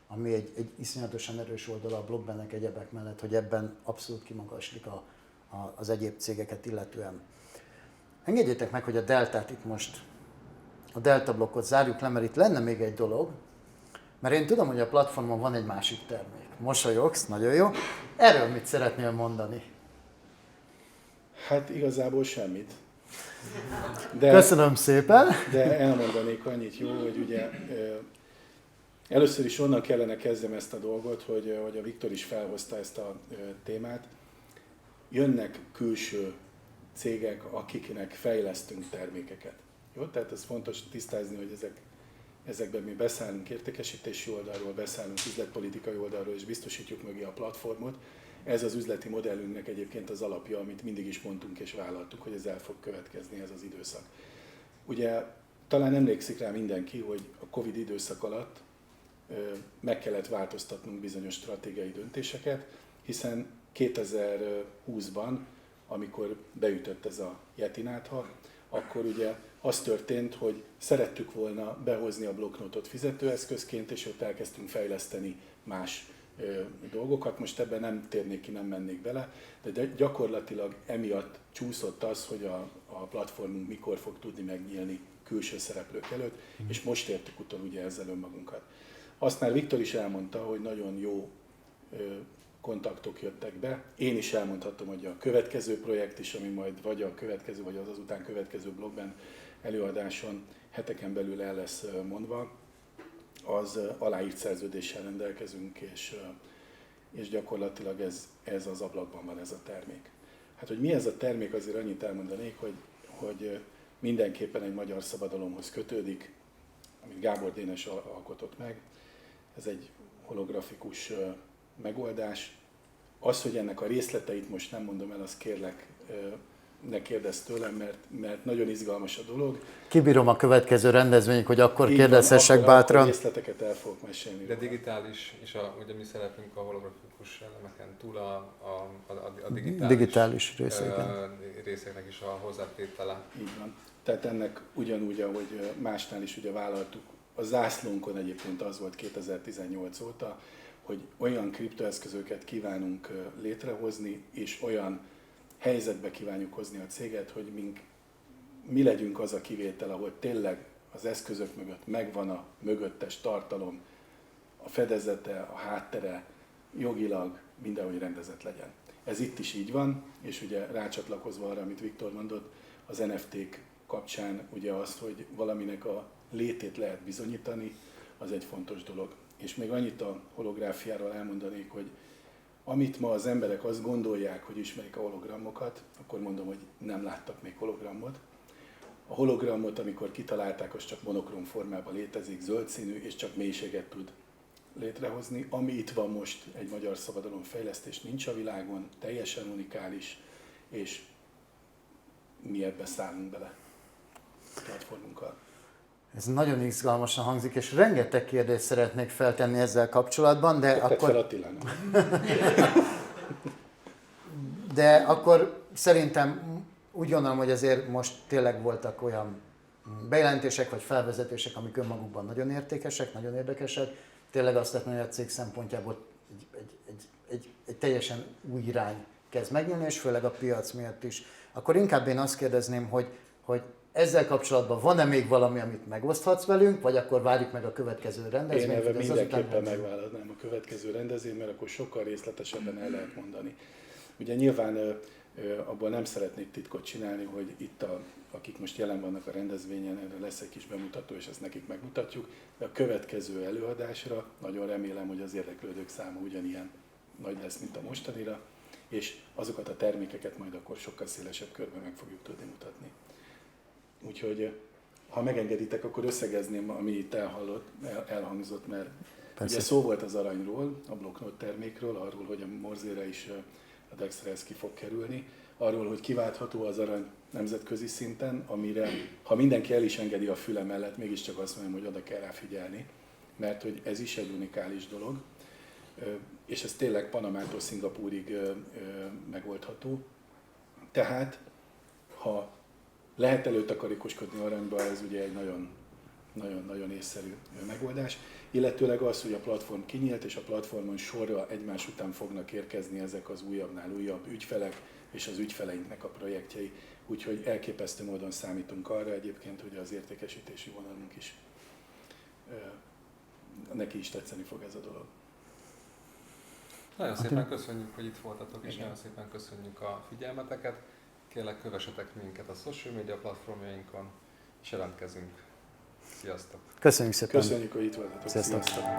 ami egy iszonyatosan erős oldala a Blockbennek egyebek mellett, hogy ebben abszolút kimagaslik az egyéb cégeket illetően. Engedjétek meg, hogy a Deltát itt most, a Delta blokkot zárjuk le, mert itt lenne még egy dolog, mert én tudom, hogy a platformon van egy másik termék. Mosolyogsz, nagyon jó. Erről mit szeretnél mondani? Hát igazából semmit. Köszönöm szépen! De elmondanék annyit, jó, hogy ugye először is onnan kellene kezdem ezt a dolgot, hogy a Viktor is felhozta ezt a témát. Jönnek külső cégek, akiknek fejlesztünk termékeket. Jó? Tehát ez fontos tisztázni, hogy ezekben mi beszállunk értékesítési oldalról, beszállunk üzletpolitikai oldalról, és biztosítjuk mögé a platformot. Ez az üzleti modellünknek egyébként az alapja, amit mindig is mondtunk és vállaltuk, hogy ez el fog következni, ez az időszak. Ugye talán emlékszik rá mindenki, hogy a Covid időszak alatt meg kellett változtatnunk bizonyos stratégiai döntéseket, hiszen 2020-ban, amikor beütött ez a Yetinátha, akkor ugye az történt, hogy szerettük volna behozni a blokknotot fizetőeszközként, és ott elkezdtünk fejleszteni más dolgokat. Most ebben nem térnék ki, nem mennék bele, de gyakorlatilag emiatt csúszott az, hogy a platformunk mikor fog tudni megnyílni külső szereplők előtt, és most értük utol ugye ezzel önmagunkat. Azt már Viktor is elmondta, hogy nagyon jó kontaktok jöttek be. Én is elmondhatom, hogy a következő projekt is, ami majd vagy a következő, vagy az azután következő blogban előadáson heteken belül el lesz mondva, az aláírt szerződéssel rendelkezünk, és gyakorlatilag ez az ablakban van ez a termék. Hát, hogy mi ez a termék, azért annyit elmondanék, hogy mindenképpen egy magyar szabadalomhoz kötődik, amit Gábor Dénes alkotott meg. Ez egy holografikus megoldás. Az, hogy ennek a részleteit most nem mondom el, azt kérlek, ne kérdezz tőlem, mert nagyon izgalmas a dolog. Kibírom a következő rendezvényig, hogy akkor Így kérdezhessek van, akkor bátran. a részleteket el fogok mesélni. De digitális, és ugye mi szerepünk a holografikus elemeken túl a Digitális részeknek is a hozzátétele. Így van. Tehát ennek ugyanúgy, ahogy másnál is ugye vállaltuk, a zászlónkon egyébként az volt 2018 óta, hogy olyan kriptoeszközöket kívánunk létrehozni, és olyan helyzetbe kívánjuk hozni a céget, hogy mi legyünk az a kivétel, ahol tényleg az eszközök mögött megvan a mögöttes tartalom, a fedezete, a háttere, jogilag mindenhogy rendezett legyen. Ez itt is így van, és ugye rácsatlakozva arra, amit Viktor mondott, az NFT-k kapcsán ugye azt, hogy valaminek a létét lehet bizonyítani, az egy fontos dolog. És még annyit a holográfiáról elmondanék, hogy amit ma az emberek azt gondolják, hogy ismerik a hologramokat, akkor mondom, hogy nem láttak még hologramot. A hologramot, amikor kitalálták, az csak monokrom formában létezik, zöld színű, és csak mélységet tud létrehozni. Ami itt van most, egy magyar szabadalomfejlesztés nincs a világon, teljesen unikális, és mi ebbe szállunk bele a platformunkkal. Ez nagyon izgalmasan hangzik, és rengeteg kérdést szeretnék feltenni ezzel kapcsolatban, de akkor szerintem úgy gondolom, hogy azért most tényleg voltak olyan bejelentések vagy felvezetések, amik önmagukban nagyon értékesek, nagyon érdekesek. Tényleg azt lehet mondani, hogy a cég szempontjából egy teljesen új irány kezd megnyílni, és főleg a piac miatt is. Akkor inkább én azt kérdezném, hogy ezzel kapcsolatban van-e még valami, amit megoszthatsz velünk, vagy akkor várjuk meg a következő rendezvényt? Én ebben mindenképpen megválaszolnám a következő rendezvényt, mert akkor sokkal részletesebben el lehet mondani. Ugye nyilván abból nem szeretnék titkot csinálni, hogy itt akik most jelen vannak a rendezvényen, erre lesz egy kis bemutató, és ezt nekik megmutatjuk, de a következő előadásra nagyon remélem, hogy az érdeklődők száma ugyanilyen nagy lesz, mint a mostanira, és azokat a termékeket majd akkor sokkal szélesebb körben meg fogjuk tudni mutatni. Úgyhogy, ha megengeditek, akkor összegezném, ami itt elhangzott, mert ugye szó volt az aranyról, a blokknót termékről, arról, hogy a Morzére is a Dexre ez ki fog kerülni, arról, hogy kiváltható az arany nemzetközi szinten, amire, ha mindenki el is engedi a füle mellett, mégiscsak azt mondom, hogy oda kell rá figyelni, mert hogy ez is egy unikális dolog, és ez tényleg Panamától Szingapúrig megoldható. Tehát, ha lehet előtakarékoskodni aranyba, ez ugye egy nagyon észszerű megoldás. Illetőleg az, hogy a platform kinyílt, és a platformon sorra egymás után fognak érkezni ezek az újabbnál újabb ügyfelek, és az ügyfeleinknek a projektjei. Úgyhogy elképesztő módon számítunk arra egyébként, hogy az értékesítési vonalunk is, neki is tetszeni fog ez a dolog. Nagyon szépen köszönjük, hogy itt voltatok, és nagyon szépen köszönjük a figyelmeteket. Kérlek, kövessetek minket a social media platformjainkon, és jelentkezünk. Sziasztok! Köszönjük szépen! Köszönjük, hogy itt voltatok! Sziasztok! Sziasztok.